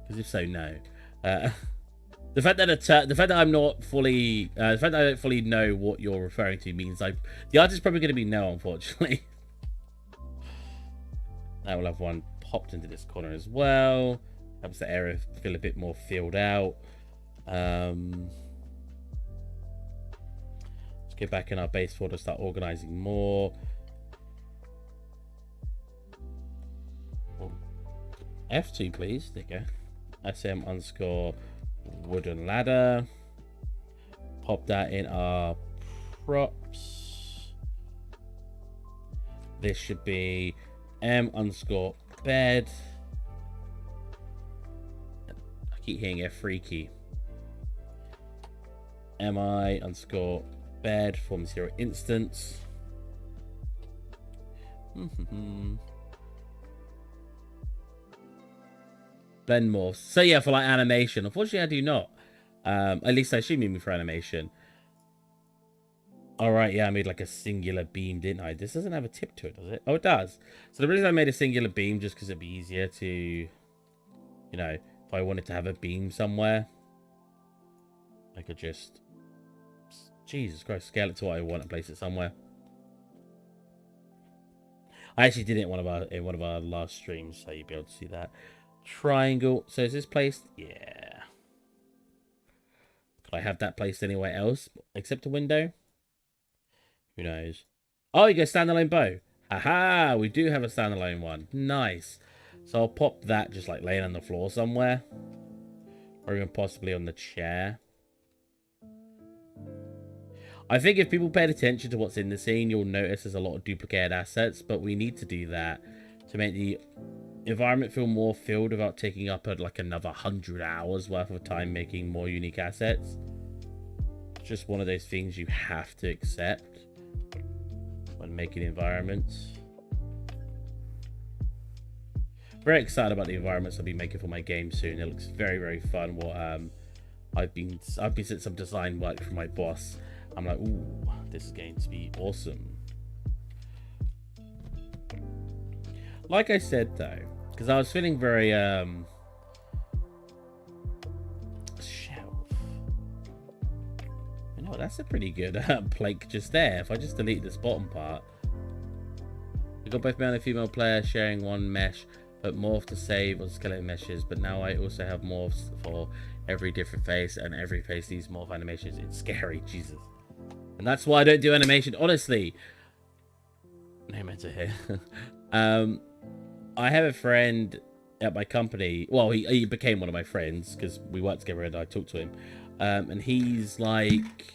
Because if so, no. The fact that I'm not fully, the fact that I don't fully know what you're referring to means the answer's probably going to be no, unfortunately. Now we'll have one popped into this corner as well. Helps the area feel a bit more filled out. Get back in our base folder, start organizing more. F2, please. There you go. SM underscore wooden ladder. Pop that in our props. This should be M underscore bed. I keep hearing F3 key. MI underscore bed form 0 instance. Blend morphs. So yeah, for like animation. Unfortunately, I do not. At least I assume you mean for animation. Alright, yeah, I made like a singular beam, didn't I? This doesn't have a tip to it, does it? Oh, it does. So the reason I made a singular beam just because it'd be easier to, you know, if I wanted to have a beam somewhere, I could just... Jesus Christ, scale it to what I want and place it somewhere. I actually did it in one of our last streams, so you'll be able to see that. Triangle. So is this placed? Yeah. Could I have that placed anywhere else except a window? Who knows? Oh, you go standalone bow. Aha! We do have a standalone one. Nice. So I'll pop that just like laying on the floor somewhere. Or even possibly on the chair. I think if people paid attention to what's in the scene, you'll notice there's a lot of duplicated assets, but we need to do that to make the environment feel more filled without taking up like another 100 hours worth of time making more unique assets. It's just one of those things you have to accept when making environments. Very excited about the environments I'll be making for my game soon. It looks very, very fun. What I've been sent some design work from my boss. I'm like, ooh, this is going to be awesome. Like I said, though, because I was feeling very, shelf. You know, that's a pretty good plank just there. If I just delete this bottom part. We got both male and female players sharing one mesh, but morph to save on skeleton meshes. But now I also have morphs for every different face, and every face needs morph animations. It's scary, Jesus. And that's why I don't do animation, honestly. No matter here. I have a friend at my company. Well, he became one of my friends because we worked together and I talked to him. And he's like...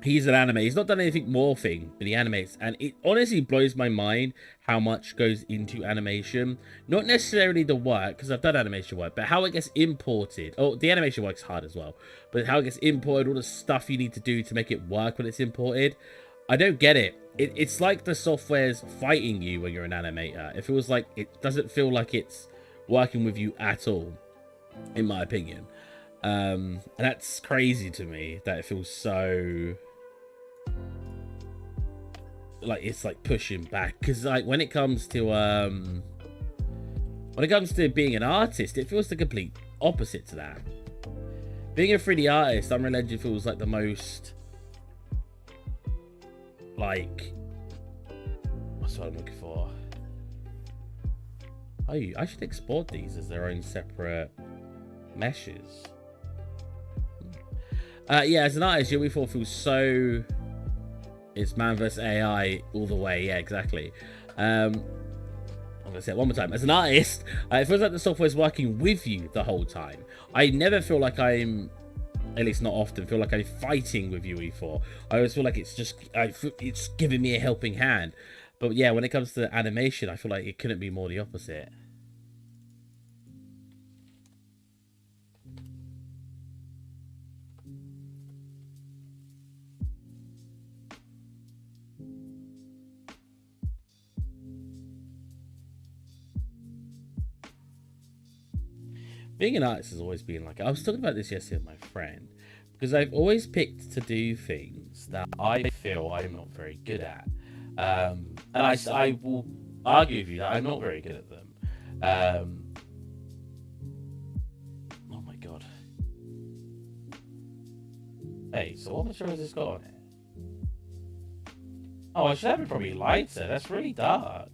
He's an anime. He's not done anything morphing, but he animates, and it honestly blows my mind how much goes into animation. Not necessarily the work, because I've done animation work, but how it gets imported. Oh, the animation work's hard as well, but how it gets imported, all the stuff you need to do to make it work when it's imported. I don't get it. It's like the software's fighting you when you're an animator. It feels like it doesn't feel like it's working with you at all, in my opinion. And that's crazy to me that it feels so like it's like pushing back, because like when it comes to being an artist, it feels the complete opposite to that. Being a 3D artist, Unreal Engine feels like the most like, what's what I'm looking for? Oh, I should export these as their own separate meshes. Yeah, as an artist, UE4 feels so... It's man versus AI all the way. Yeah, exactly. I'm going to say it one more time. As an artist, it feels like the software is working with you the whole time. I never feel like I'm... At least not often feel like I'm fighting with UE4. I always feel like it's just... it's giving me a helping hand. But yeah, when it comes to animation, I feel like it couldn't be more the opposite. Being an artist has always been like... I was talking about this yesterday with my friend. Because I've always picked to do things that I feel I'm not very good at. And I will argue with you that I'm not very good at them. Oh my god. Hey, so what material has this got on it? Oh, I should have it probably lighter. That's really dark.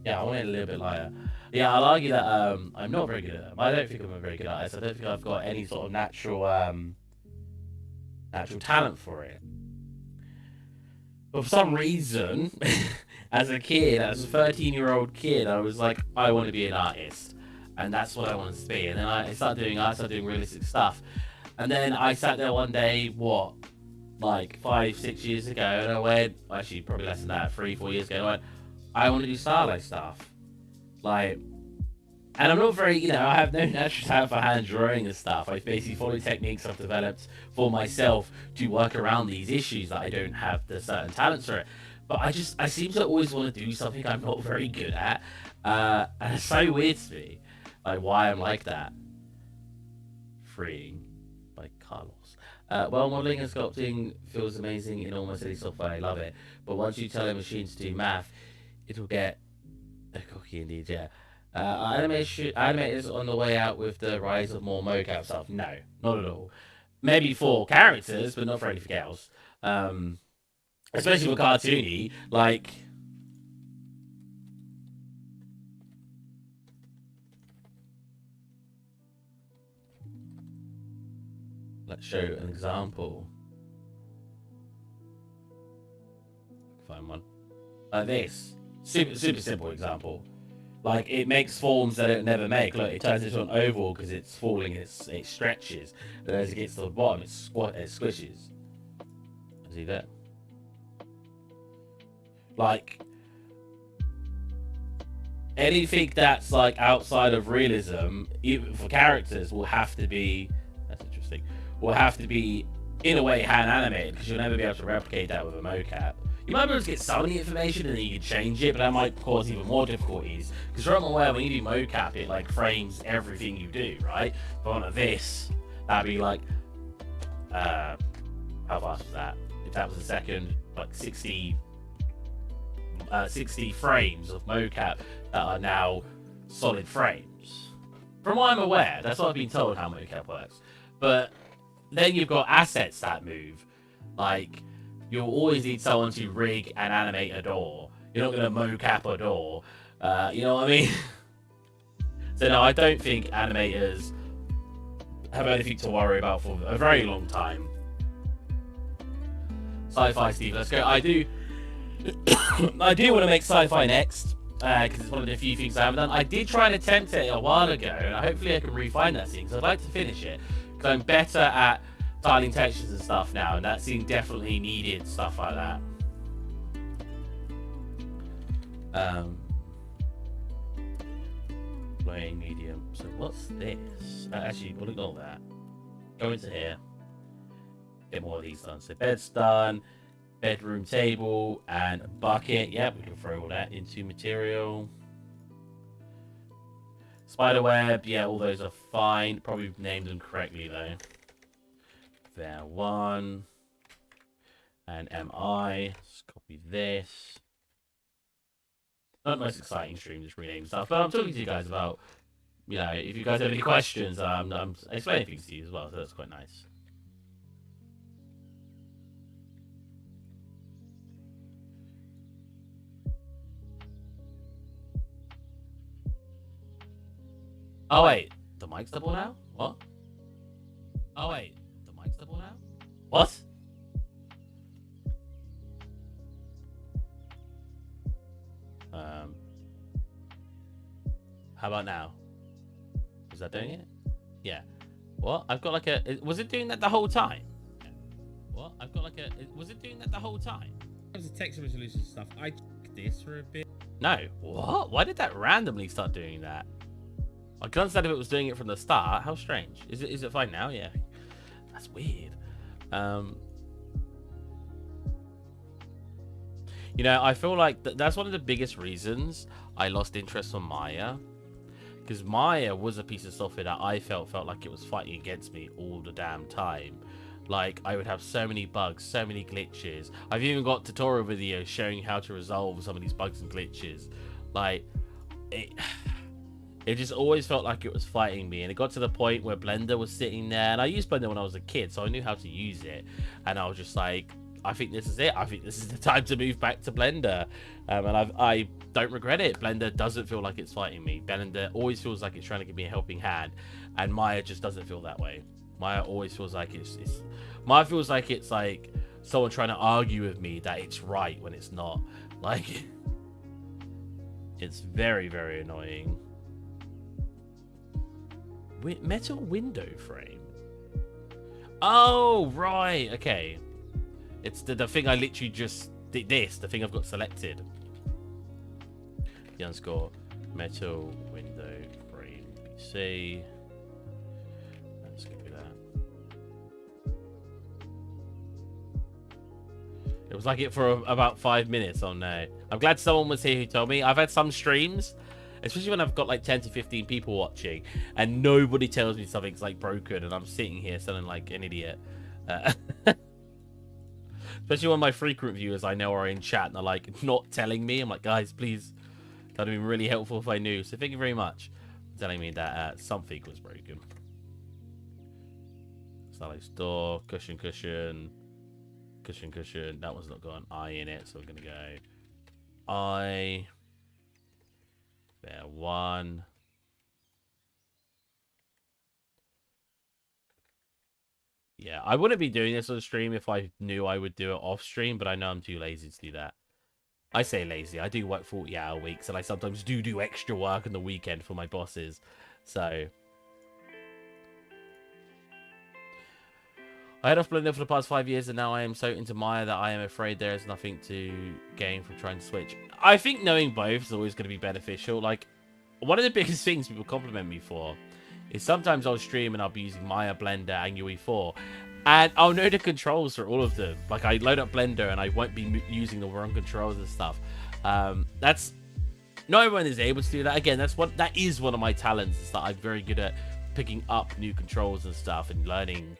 Yeah, I want it a little bit lighter. Yeah, I'll argue that I'm not very good at them. I don't think I'm a very good artist. I don't think I've got any sort of natural talent for it. But for some reason, as a 13-year-old kid, I was like, I want to be an artist. And that's what I wanted to be. And then I started doing art, started doing realistic stuff. And then I sat there one day, like 5-6 years ago, and I went, actually probably less than that, 3-4 years ago, and I went, I want to do stylized stuff. Like, and I'm not very, I have no natural talent for hand drawing and stuff. I basically follow techniques I've developed for myself to work around these issues that I don't have the certain talents for it. But I seem to always want to do something I'm not very good at. And it's so weird to me, like why I'm like that. Freeing by Carlos. Well, modeling and sculpting feels amazing in almost any software. I love it. But once you tell a machine to do math, it'll get a cookie indeed, yeah. Animators on the way out with the rise of more mocap stuff. No, not at all. Maybe for characters, but not for anything else. Especially for cartoony, like... Let's show an example. Find one. Like this. Super simple example. Like, it makes forms that it never make. Look, it turns into an oval because it's falling, it stretches. And as it gets to the bottom, it squishes. See that? Like, anything that's like outside of realism, even for characters, will have to be... That's interesting. Will have to be, in a way, hand animated, because you'll never be able to replicate that with a mocap. You might be able to get some of the information and then you can change it, but that might cause even more difficulties. Because from aware, when you do mocap, it like frames everything you do, right? But on this, that'd be like, how fast was that? If that was a second, like 60 frames of mocap that are now solid frames. From what I'm aware, that's what I've been told how mocap works. But then you've got assets that move, like. You'll always need someone to rig and animate a door. You're not going to mocap a door. You know what I mean? So no, I don't think animators have anything to worry about for a very long time. Sci-fi Steve, let's go. I do want to make sci-fi next. because it's one of the few things I haven't done. I did try and attempt it a while ago, and hopefully I can refine that scene, because I'd like to finish it, because I'm better at tiling textures and stuff now, and that scene definitely needed stuff like that. Playing medium. So what's this? Actually, we'll ignore that. Go into here. Get more of these done. So bed's done. Bedroom table and bucket. Yep, we can throw all that into material. Spiderweb. Yeah, all those are fine. Probably named them correctly though. There, one. And MI. Let's copy this. Not the most exciting stream, just renaming stuff. But I'm talking to you guys about, you know, if you guys have any questions, I'm explaining things to you as well, so that's quite nice. Oh wait, the mic's double now? What? Oh wait, the mic's double now? What? How about now? Is that doing it? Yeah. What? I've got like a... Was it doing that the whole time? What? I've got like a... Was it doing that the whole time? That was the texture resolution stuff. I checked this for a bit. No. What? Why did that randomly start doing that? I can understand if it was doing it from the start. How strange. Is it fine now? Yeah. That's weird. You know, I feel like that's one of the biggest reasons I lost interest on Maya. Because Maya was a piece of software that I felt like it was fighting against me all the damn time. Like, I would have so many bugs, so many glitches. I've even got tutorial videos showing how to resolve some of these bugs and glitches. Like, it just always felt like it was fighting me. And it got to the point where Blender was sitting there. And I used Blender when I was a kid, so I knew how to use it. And I was just like, I think this is it. I think this is the time to move back to Blender. And I don't regret it. Blender doesn't feel like it's fighting me. Blender always feels like it's trying to give me a helping hand. And Maya just doesn't feel that way. Maya always feels like Maya feels like it's like someone trying to argue with me that it's right when it's not. Like, it's very, very annoying. Metal window frame. Oh, right. Okay. It's the thing I literally just did this. The thing I've got selected. The underscore metal window frame PC. Let's go with that. It was like it for about 5 minutes on there. I'm glad someone was here who told me. I've had some streams, especially when I've got like 10 to 15 people watching, and nobody tells me something's like broken, and I'm sitting here sounding like an idiot. Especially when my frequent viewers I know are in chat and are like not telling me. I'm like, guys, please. That'd have been really helpful if I knew. So thank you very much for telling me that something was broken. Stylish door, cushion. That one's not got an I in it, so we're gonna go I. There, one. Yeah, I wouldn't be doing this on stream if I knew I would do it off stream, but I know I'm too lazy to do that. I say lazy. I do work 40-hour weeks, and I sometimes do extra work on the weekend for my bosses. So I had off Blender for the past 5 years, and now I am so into Maya that I am afraid there is nothing to gain from trying to switch. I think knowing both is always going to be beneficial. Like, one of the biggest things people compliment me for is sometimes I'll stream and I'll be using Maya, Blender, and UE4, and I'll know the controls for all of them. Like, I load up Blender and I won't be using the wrong controls and stuff. That's not everyone is able to do that. Again, that is one of my talents, is that I'm very good at picking up new controls and stuff and learning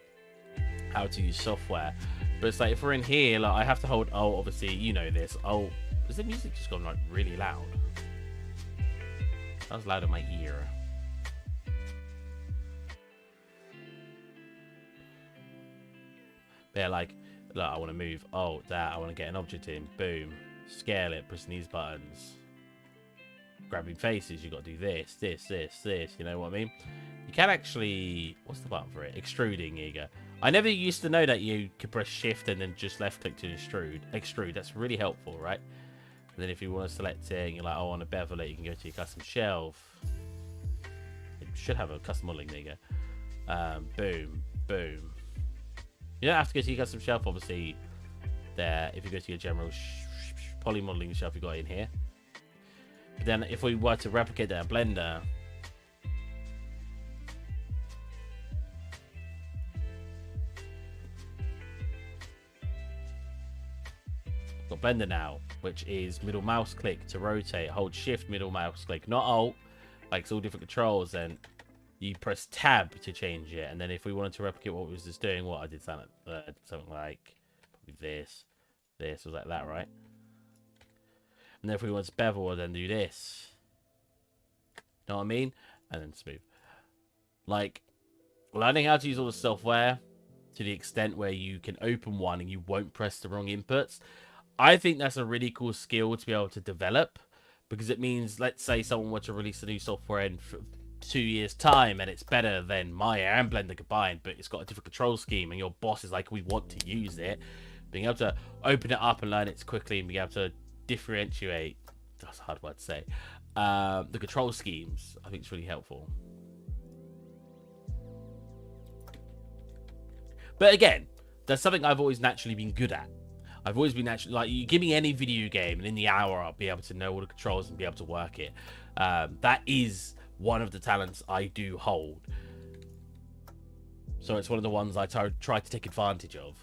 how to use software. But it's like, if we're in here, like, I have to hold O, obviously, you know this. Oh, has the music just gone like really loud? That was loud in my ear. They're like, look, I want to move. Oh, that. I want to get an object in. Boom. Scale it. Pressing these buttons. Grabbing faces. You got to do this. You know what I mean? You can actually... What's the button for it? Extruding. Here you go. I never used to know that you could press shift and then just left click to extrude. Extrude. That's really helpful, right? And then if you want to select it and you're like, oh, I want to bevel it, you can go to your custom shelf. It should have a custom modeling. There you go. Boom, boom. You don't have to go to your custom shelf, obviously. There, if you go to your general poly modeling shelf, you got it in here. But then if we were to replicate that in Blender, got Blender now, which is middle mouse click to rotate, hold shift, middle mouse click, not alt, like it's all different controls. Then you press tab to change it. And then if we wanted to replicate what we was just doing, what I did something like this was like that, right? And then if we want to bevel, we'll then do this. Know what I mean? And then smooth. Like, learning how to use all the software to the extent where you can open one and you won't press the wrong inputs, I think that's a really cool skill to be able to develop, because it means, let's say someone were to release a new software in 2 years' time and it's better than Maya and Blender combined, but it's got a different control scheme, and your boss is like, we want to use it. Being able to open it up and learn it quickly and be able to differentiate, that's a hard word to say, the control schemes, I think it's really helpful. But again, that's something I've always naturally been good at. I've always been naturally, like, you give me any video game and in the hour I'll be able to know all the controls and be able to work it. That is one of the talents I do hold. So it's one of the ones I try to take advantage of.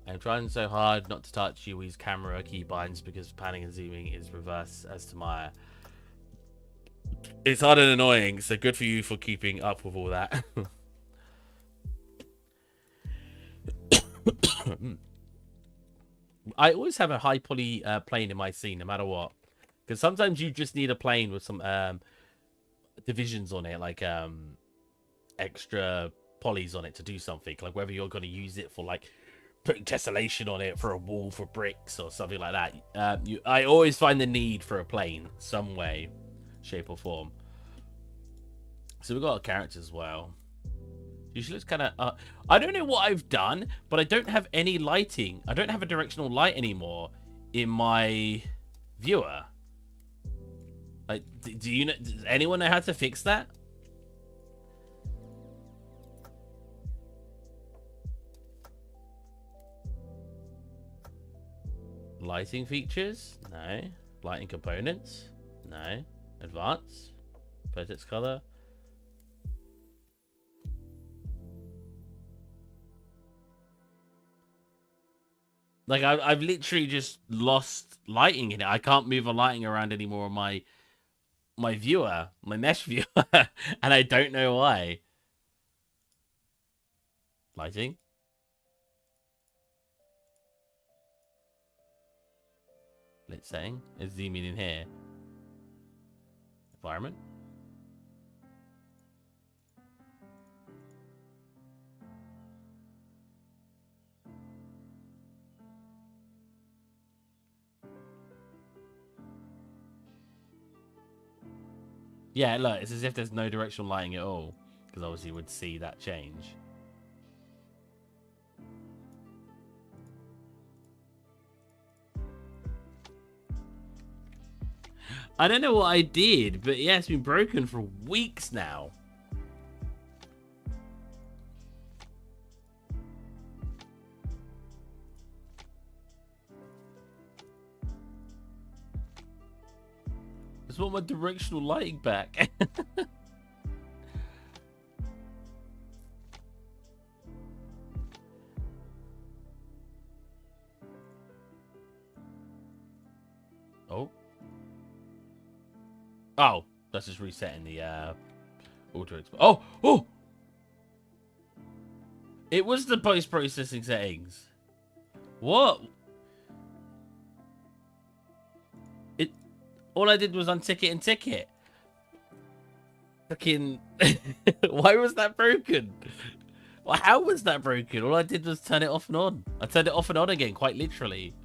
I'm trying so hard not to touch Yui's camera keybinds because panning and zooming is reverse as to Maya. It's hard and annoying, so good for you for keeping up with all that. I always have a high poly plane in my scene, no matter what. Because sometimes you just need a plane with some divisions on it, like extra polys on it to do something. Like whether you're going to use it for like putting tessellation on it for a wall for bricks or something like that. I always find the need for a plane, some way, shape or form. So we've got a character as well. Usually it's kind of... I don't know what I've done, but I don't have any lighting. I don't have a directional light anymore in my viewer. Like, do you know? Does anyone know how to fix that? Lighting features? No. Lighting components? No. Advanced? Vertex color? Like, I've literally just lost lighting in it. I can't move a lighting around anymore on my viewer, my mesh viewer, and I don't know why. Lighting? Lit setting? Let's zoom in here. Environment? Yeah, look, it's as if there's no directional lighting at all, because obviously you would see that change. I don't know what I did, but yeah, it's been broken for weeks now. I just want my directional lighting back. Oh. Oh, that's just resetting the auto exp. Oh! It was the post-processing settings. What? All I did was untick it and tick it. Fucking... Why was that broken? Well, how was that broken? All I did was turn it off and on. I turned it off and on again, quite literally.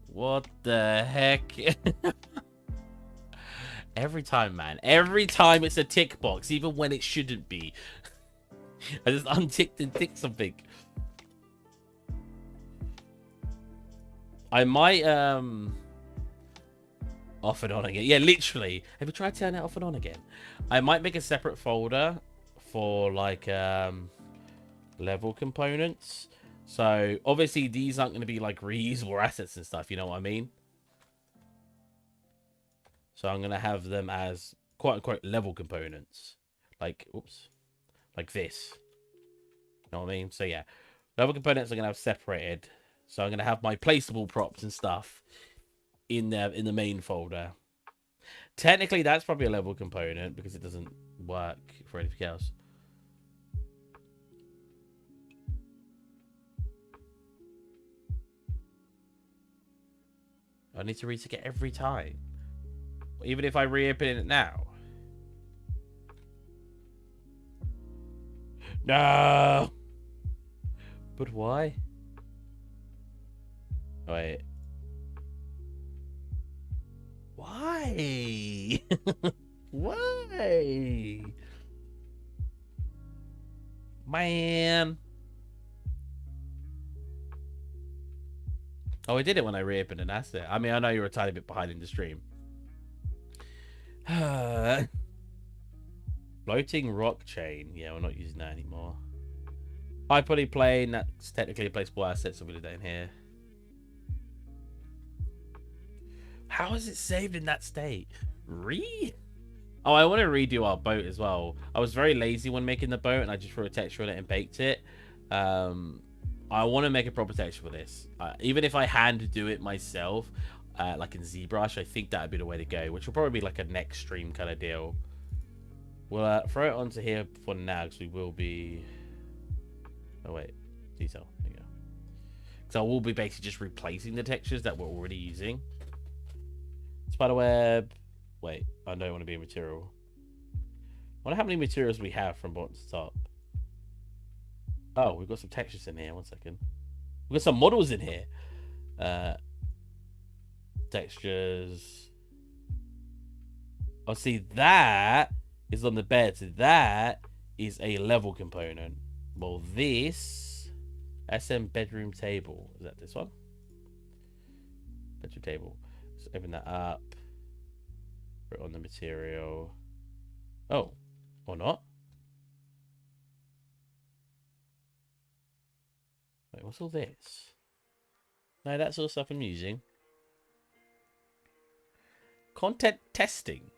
What the heck? Every time, man. Every time it's a tick box, even when it shouldn't be. I just unticked and ticked something. I might off and on again. Yeah, literally. Have you tried turning it off and on again? I might make a separate folder for like level components. So obviously these aren't going to be like reusable assets and stuff, you know what I mean? So I'm going to have them as quote unquote level components. Like, oops. Like this. You know what I mean? So yeah. Level components are going to have separated. So I'm going to have my placeable props and stuff in the main folder. Technically, that's probably a level component because it doesn't work for anything else. I need to retick it every time. Even if I reopen it now. No! But why? Wait. Why? Why? Man. Oh, I did it when I reopened an asset. I mean, I know you're a tiny bit behind in the stream. Floating rock chain. Yeah, we're not using that anymore. High poly plane. That's technically a placeable asset, so we'll do that in here. How is it saved in that state? Oh, I want to redo our boat as well. I was very lazy when making the boat, and I just threw a texture on it and baked it. I want to make a proper texture for this. Even if I hand do it myself, like in ZBrush, I think that would be the way to go, which will probably be like a next stream kind of deal. We'll throw it onto here for now, because we will be... Oh, wait. Detail. There you go. So we'll be basically just replacing the textures that we're already using. Spiderweb. Wait, I don't want to be a material. I wonder how many materials we have from bottom to top. Oh, we've got some textures in here. 1 second. We've got some models in here. Textures. Oh, see, that is on the bed. So that is a level component. Well, this SM bedroom table. Is that this one? Bedroom table. Let's open that up. Put it on the material. Oh, or not? Wait, what's all this? No, that's all stuff I'm using. Content testing.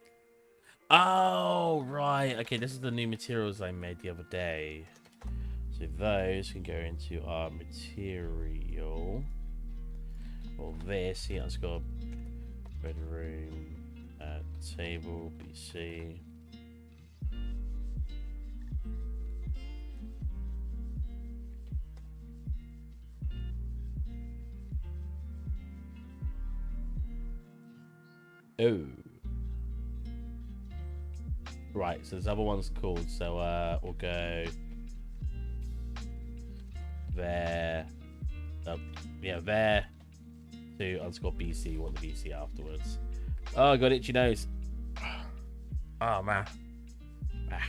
Oh, right. Okay, this is the new materials I made the other day. So those can go into our material. Or this. Yeah, let's go bedroom, table, BC. Oh. Right, so this other one's called, so we'll go there. Yeah, there to underscore BC, want the BC afterwards. Oh, I got itchy nose. Oh man. Ah.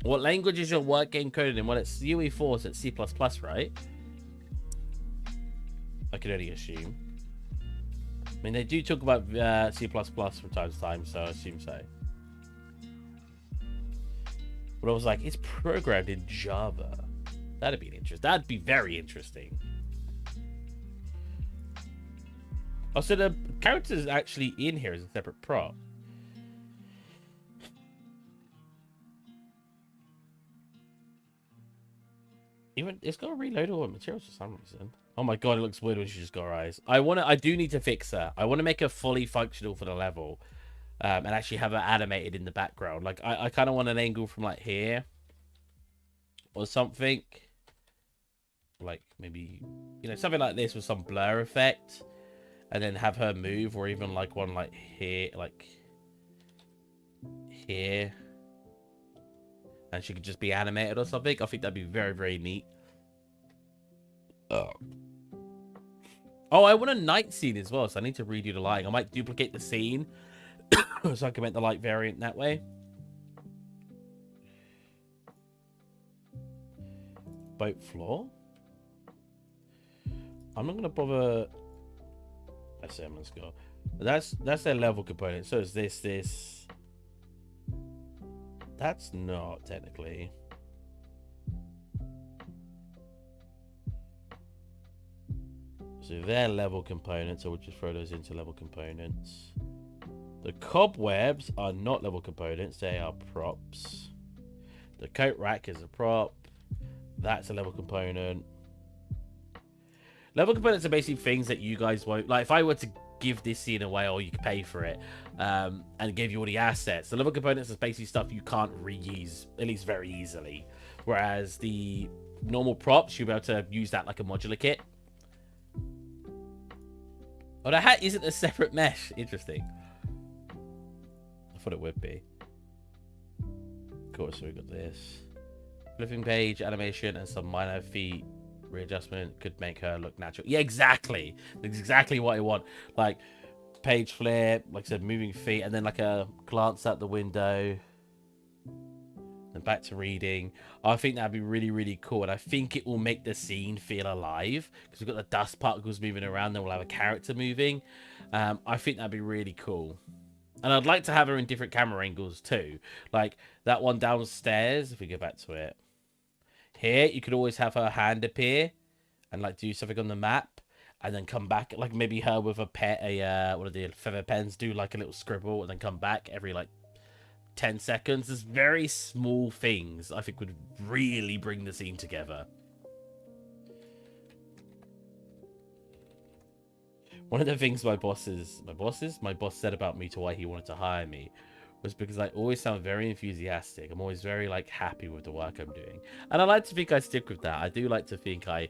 What language is your work game coded in? Well, it's UE4, so it's C++, right? I can only assume. I mean, they do talk about C++ from time to time, so I assume so. But I was like, it's programmed in Java. That'd be interesting. That'd be very interesting. Oh, so the character's actually in here as a separate prop. Even it's got to reload all the materials for some reason. Oh my god, it looks weird when she just got her eyes. I do need to fix her. I want to make her fully functional for the level. And actually have her animated in the background. Like, I kind of want an angle from, like, here. Or something. Like, maybe, you know, something like this with some blur effect. And then have her move. Or even, like, one, like, here. Like, here. And she could just be animated or something. I think that'd be very, very neat. Oh. Oh, I want a night scene as well. So I need to redo the lighting. I might duplicate the scene. So I can make the light variant that way. Boat floor? I'm not going to bother. That's Emma's go. That's their level component. So is this. That's not technically. So they're level components, so we'll just throw those into level components. The cobwebs are not level components, they are props. The coat rack is a prop. That's a level component. Level components are basically things that you guys won't... Like, if I were to give this scene away, or you could pay for it, and give you all the assets, the level components is basically stuff you can't reuse, at least very easily. Whereas the normal props, you'll be able to use that like a modular kit. Oh, the hat isn't a separate mesh. Interesting. I thought it would be. Of course, we got this. Flipping page, animation, and some minor feet readjustment could make her look natural. Yeah, exactly. That's exactly what I want. Like, page flip, like I said, moving feet, and then like a glance out the window. And back to reading. I think that'd be really, really cool. And I think it will make the scene feel alive. Because we've got the dust particles moving around. Then we'll have a character moving. I think that'd be really cool. And I'd like to have her in different camera angles too. Like that one downstairs, if we go back to it. Here, you could always have her hand appear. And like do something on the map. And then come back. Like maybe her with a what are the feather pens? Do like a little scribble. And then come back every like 10 seconds. There's very small things I think would really bring the scene together. One of the things my boss said about me to why he wanted to hire me was because I always sound very enthusiastic. I'm always very like happy with the work I'm doing. And I like to think I stick with that. I do like to think I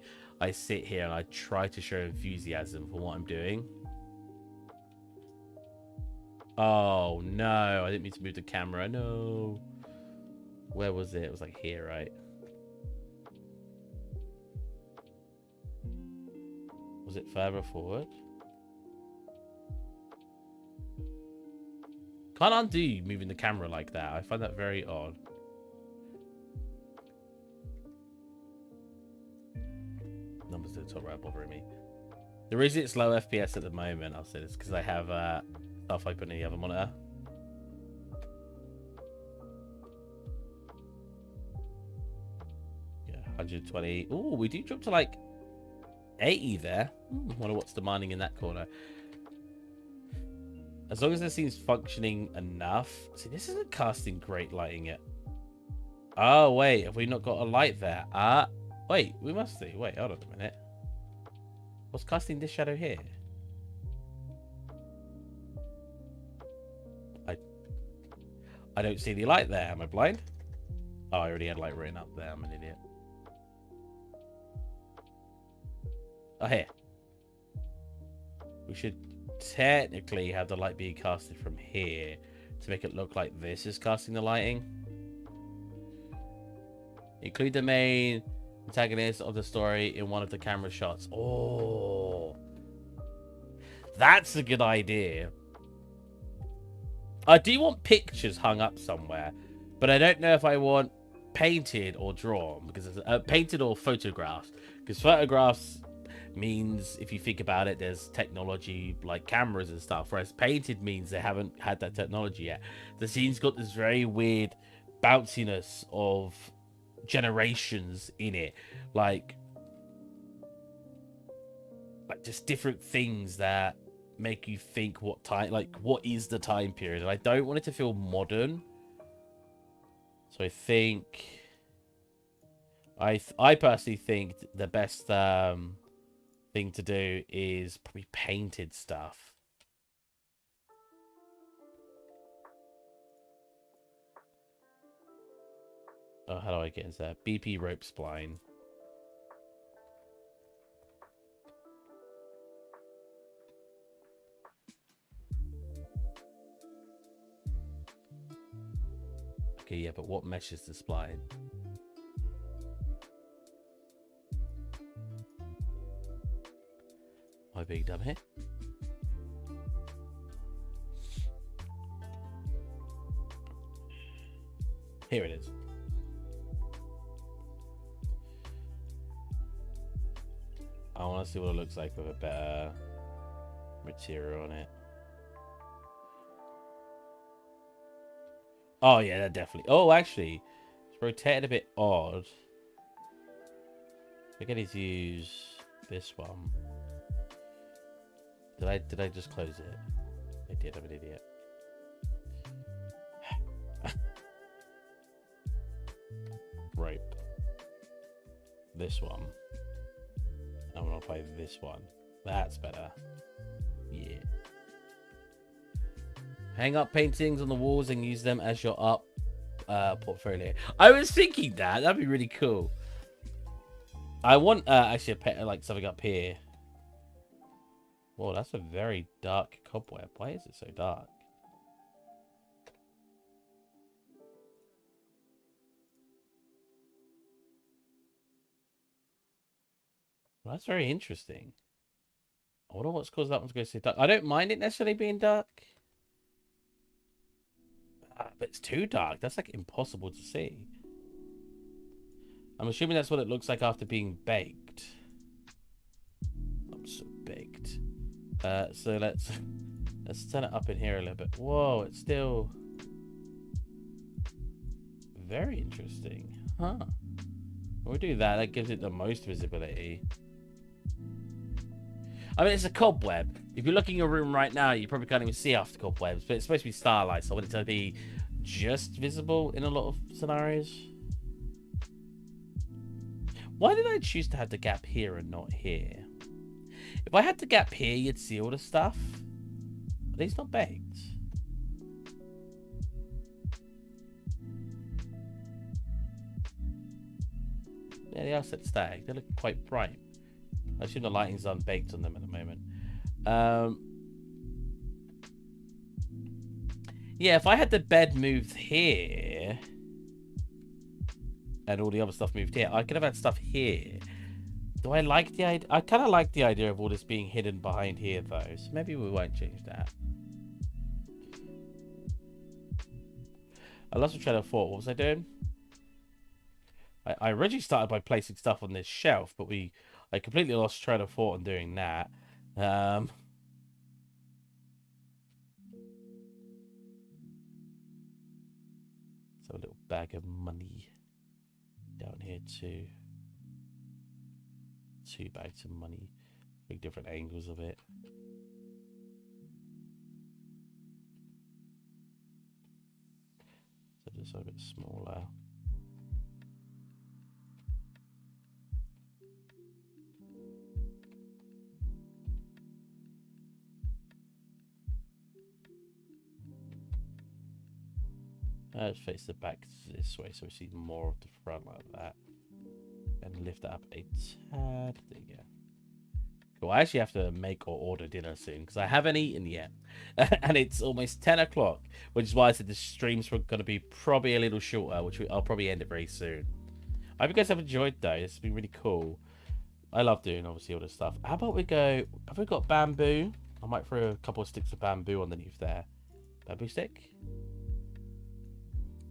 sit here and I try to show enthusiasm for what I'm doing. Oh, no. I didn't mean to move the camera. No. Where was it? It was like here, right? Was it further forward? Can't undo moving the camera like that. I find that very odd. Numbers at the top right bothering me. The reason it's low FPS at the moment, I'll say this, because I have stuff open in the other monitor. Yeah, 120. Oh, we do drop to like 80 there. Wonder what's demanding in that corner. As long as the scene's functioning enough. See, this isn't casting great lighting yet. Oh, wait. Have we not got a light there? Wait, we must do. Wait, hold on a minute. What's casting this shadow here? I don't see any light there. Am I blind? Oh, I already had light written up there. I'm an idiot. Oh, here. We should technically have the light being casted from here to make it look like this is casting the lighting. Include the main antagonist of the story in one of the camera shots. Oh, that's a good idea. I do want pictures hung up somewhere, but I don't know if I want painted or drawn, because it's painted or photographed, because photographs means, if you think about it, there's technology like cameras and stuff, whereas painted means they haven't had that technology yet. The scene's got this very weird bounciness of generations in it, like just different things that make you think what time, like what is the time period, and I don't want it to feel modern. So I think I personally think the best thing to do is probably painted stuff. Oh, how do I get into that? BP rope spline. Okay, yeah, but what meshes the spline? Am I being dumb here? Here it is. I want to see what it looks like with a better material on it. Oh, yeah, that definitely... Oh, actually, it's rotated a bit odd. I get to use this one. Did I just close it? I did, I'm an idiot. Rope. This one. I'm gonna play this one. That's better. Yeah. Hang up paintings on the walls and use them as your art portfolio. I was thinking that. That'd be really cool. I want actually like something up here. Whoa, that's a very dark cobweb. Why is it so dark? Well, that's very interesting. I wonder what's caused that one to go so dark. I don't mind it necessarily being dark. But it's too dark. That's like impossible to see. I'm assuming that's what it looks like after being baked. I'm so baked. So let's turn it up in here a little bit. Whoa, it's still very interesting. Huh. When we do that, that gives it the most visibility. I mean, it's a cobweb. If you're looking in your room right now, you probably can't even see after cobwebs, but it's supposed to be starlight, so I want it to be just visible in a lot of scenarios. Why did I choose to have the gap here and not here? If I had the gap here, you'd see all the stuff. But these not baked. Yeah, they are set static. They look quite bright. I assume the lighting's unbaked on them at the moment. Yeah, if I had the bed moved here and all the other stuff moved here, I could have had stuff here. Do I like the idea? I kind of like the idea of all this being hidden behind here, though. So maybe we won't change that. I lost my train of thought. What was I doing? I originally started by placing stuff on this shelf, but I completely lost train of thought on doing that. So a little bag of money down here too. 2 bags of money. Big different angles of it. So just a bit smaller. Let's face the back this way so we see more of the front like that. And lift that up a tad. There you go. Cool. I actually have to make or order dinner soon because I haven't eaten yet. And it's almost 10 o'clock, which is why I said the streams were going to be probably a little shorter, which I'll probably end it very soon. I hope you guys have enjoyed though. It's been really cool. I love doing obviously all this stuff. How about we go, have we got bamboo? I might throw a couple of sticks of bamboo underneath there. Bamboo stick?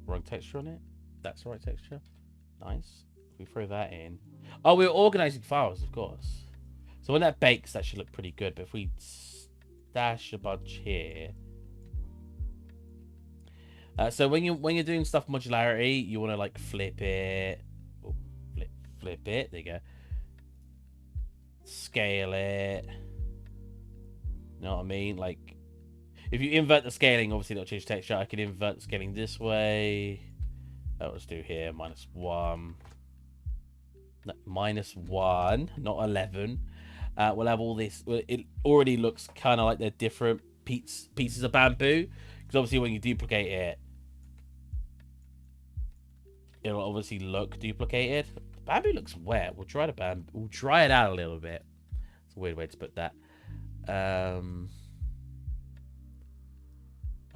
Wrong texture on it. That's the right texture. Nice. We throw that in. Oh, we're organizing files, of course. So when that bakes, that should look pretty good. But if we stash a bunch here. So when you're doing stuff modularity, you want to like flip it. Oh, flip it. There you go. Scale it. You know what I mean? Like, if you invert the scaling, obviously that'll change texture. I can invert the scaling this way. Let's do here, -1. No, -1, not 11. We'll have all this. It already looks kind of like they're different pieces of bamboo. Because obviously when you duplicate it, it'll obviously look duplicated. The bamboo looks wet. We'll try we'll dry it out a little bit. It's a weird way to put that.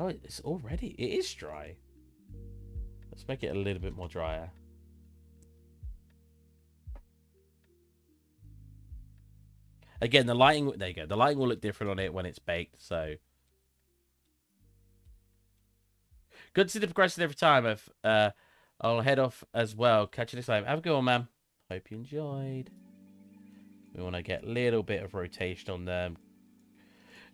Oh, it's already... It is dry. Let's make it a little bit more drier. Again, the lighting... There you go. The lighting will look different on it when it's baked, so... Good to see the progression every time. I'll head off as well. Catch you next time. Have a good one, man. Hope you enjoyed. We want to get a little bit of rotation on them.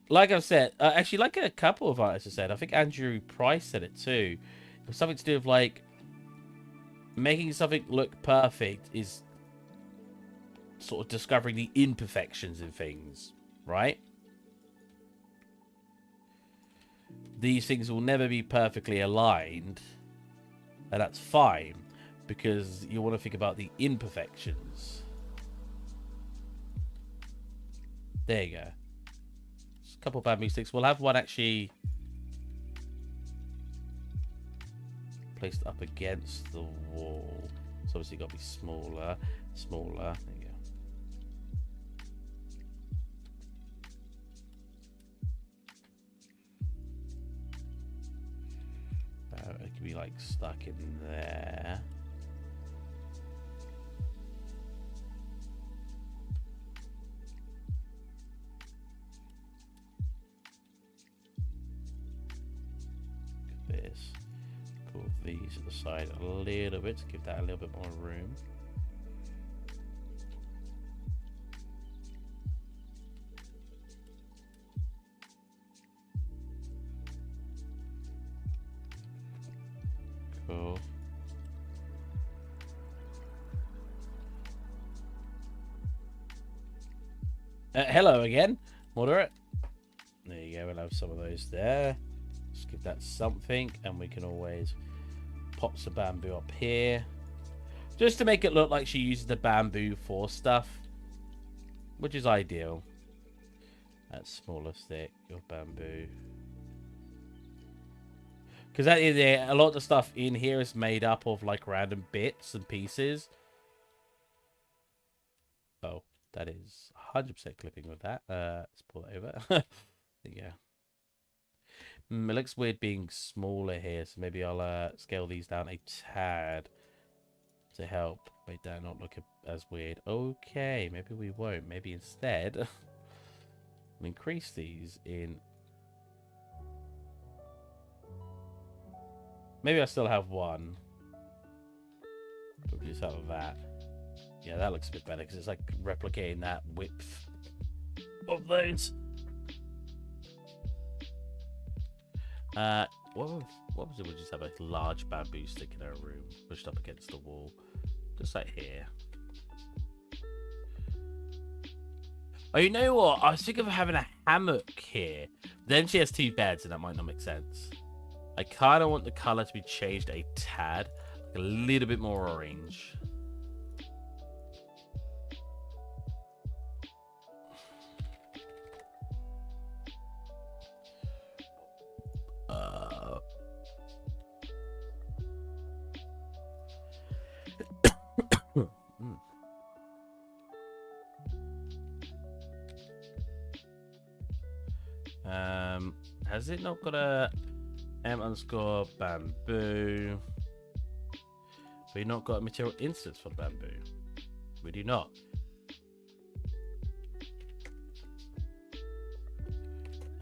Like I've said, actually, like a couple of artists have said, I think Andrew Price said it too. It was something to do with like making something look perfect is sort of discovering the imperfections in things, right? These things will never be perfectly aligned, and that's fine because you want to think about the imperfections. There you go. Just a couple of bamboo sticks. We'll have one actually placed up against the wall. It's obviously got to be smaller. Smaller. There you go. It could be like stuck in there. This. Put these at the side a little bit to give that a little bit more room. Cool. Hello again, moderate. There you go. We'll have some of those there. Just give that something, and we can always pop some bamboo up here, just to make it look like she uses the bamboo for stuff, which is ideal. That smaller stick of bamboo, because that is a lot of the stuff in here is made up of like random bits and pieces. Oh, that is 100% clipping with that. Let's pull that over. There you go. It looks weird being smaller here, so maybe I'll scale these down a tad to help make that not look as weird. Okay, maybe we won't. Maybe instead we increase these in. Maybe I still have one. But we just have that. Yeah, that looks a bit better because it's like replicating that width of those. What was it? We just have a large bamboo stick in our room, pushed up against the wall, just like here. Oh, you know what? I was thinking of having a hammock here. Then she has two beds, and that might not make sense. I kind of want the color to be changed a tad, like a little bit more orange. Has it not got a m_bamboo? We've not got a material instance for the bamboo. We do not.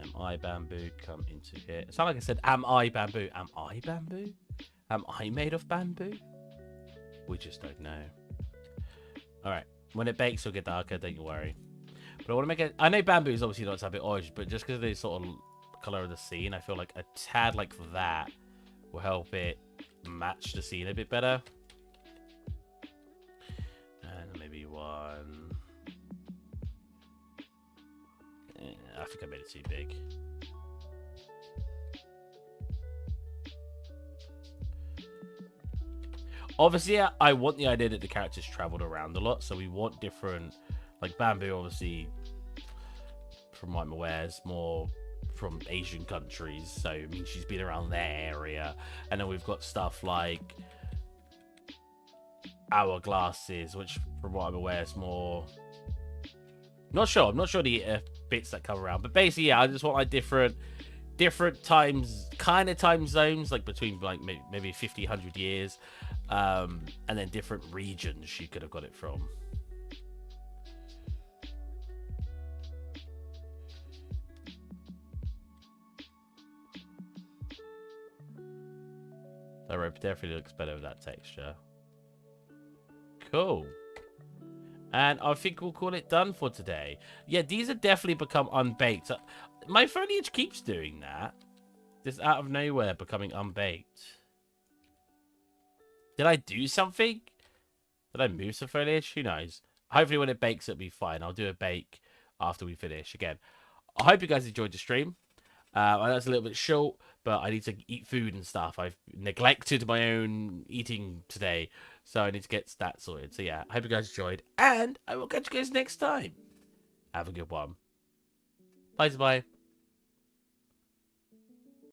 Am I bamboo? Come into here. It sounded like I said, am I bamboo? Am I bamboo? Am I made of bamboo? We just don't know. Alright. When it bakes, it'll get darker, don't you worry. But I want to make it. I know bamboo is obviously not a bit orange, but just because of the sort of color of the scene, I feel like a tad like that will help it match the scene a bit better. And maybe one. I think I made it too big. Obviously, I want the idea that the characters traveled around a lot, so we want different, like bamboo. Obviously, from what I'm aware, is more from Asian countries, so I mean she's been around their area, and then we've got stuff like hourglasses, which from what I'm aware is more. I'm not sure the bits that come around, but basically, yeah, I just want like different times, kind of time zones, like between like maybe 50, 100 years, and then different regions she could have got it from. That rope definitely looks better with that texture. Cool. And I think we'll call it done for today. Yeah, these have definitely become unbaked. My foliage keeps doing that. Just out of nowhere becoming unbaked. Did I do something? Did I move some foliage? Who knows? Hopefully when it bakes, it'll be fine. I'll do a bake after we finish. Again, I hope you guys enjoyed the stream. I know it's a little bit short, but I need to eat food and stuff. I've neglected my own eating today, so I need to get that sorted. So yeah, I hope you guys enjoyed, and I will catch you guys next time. Have a good one. Bye-bye.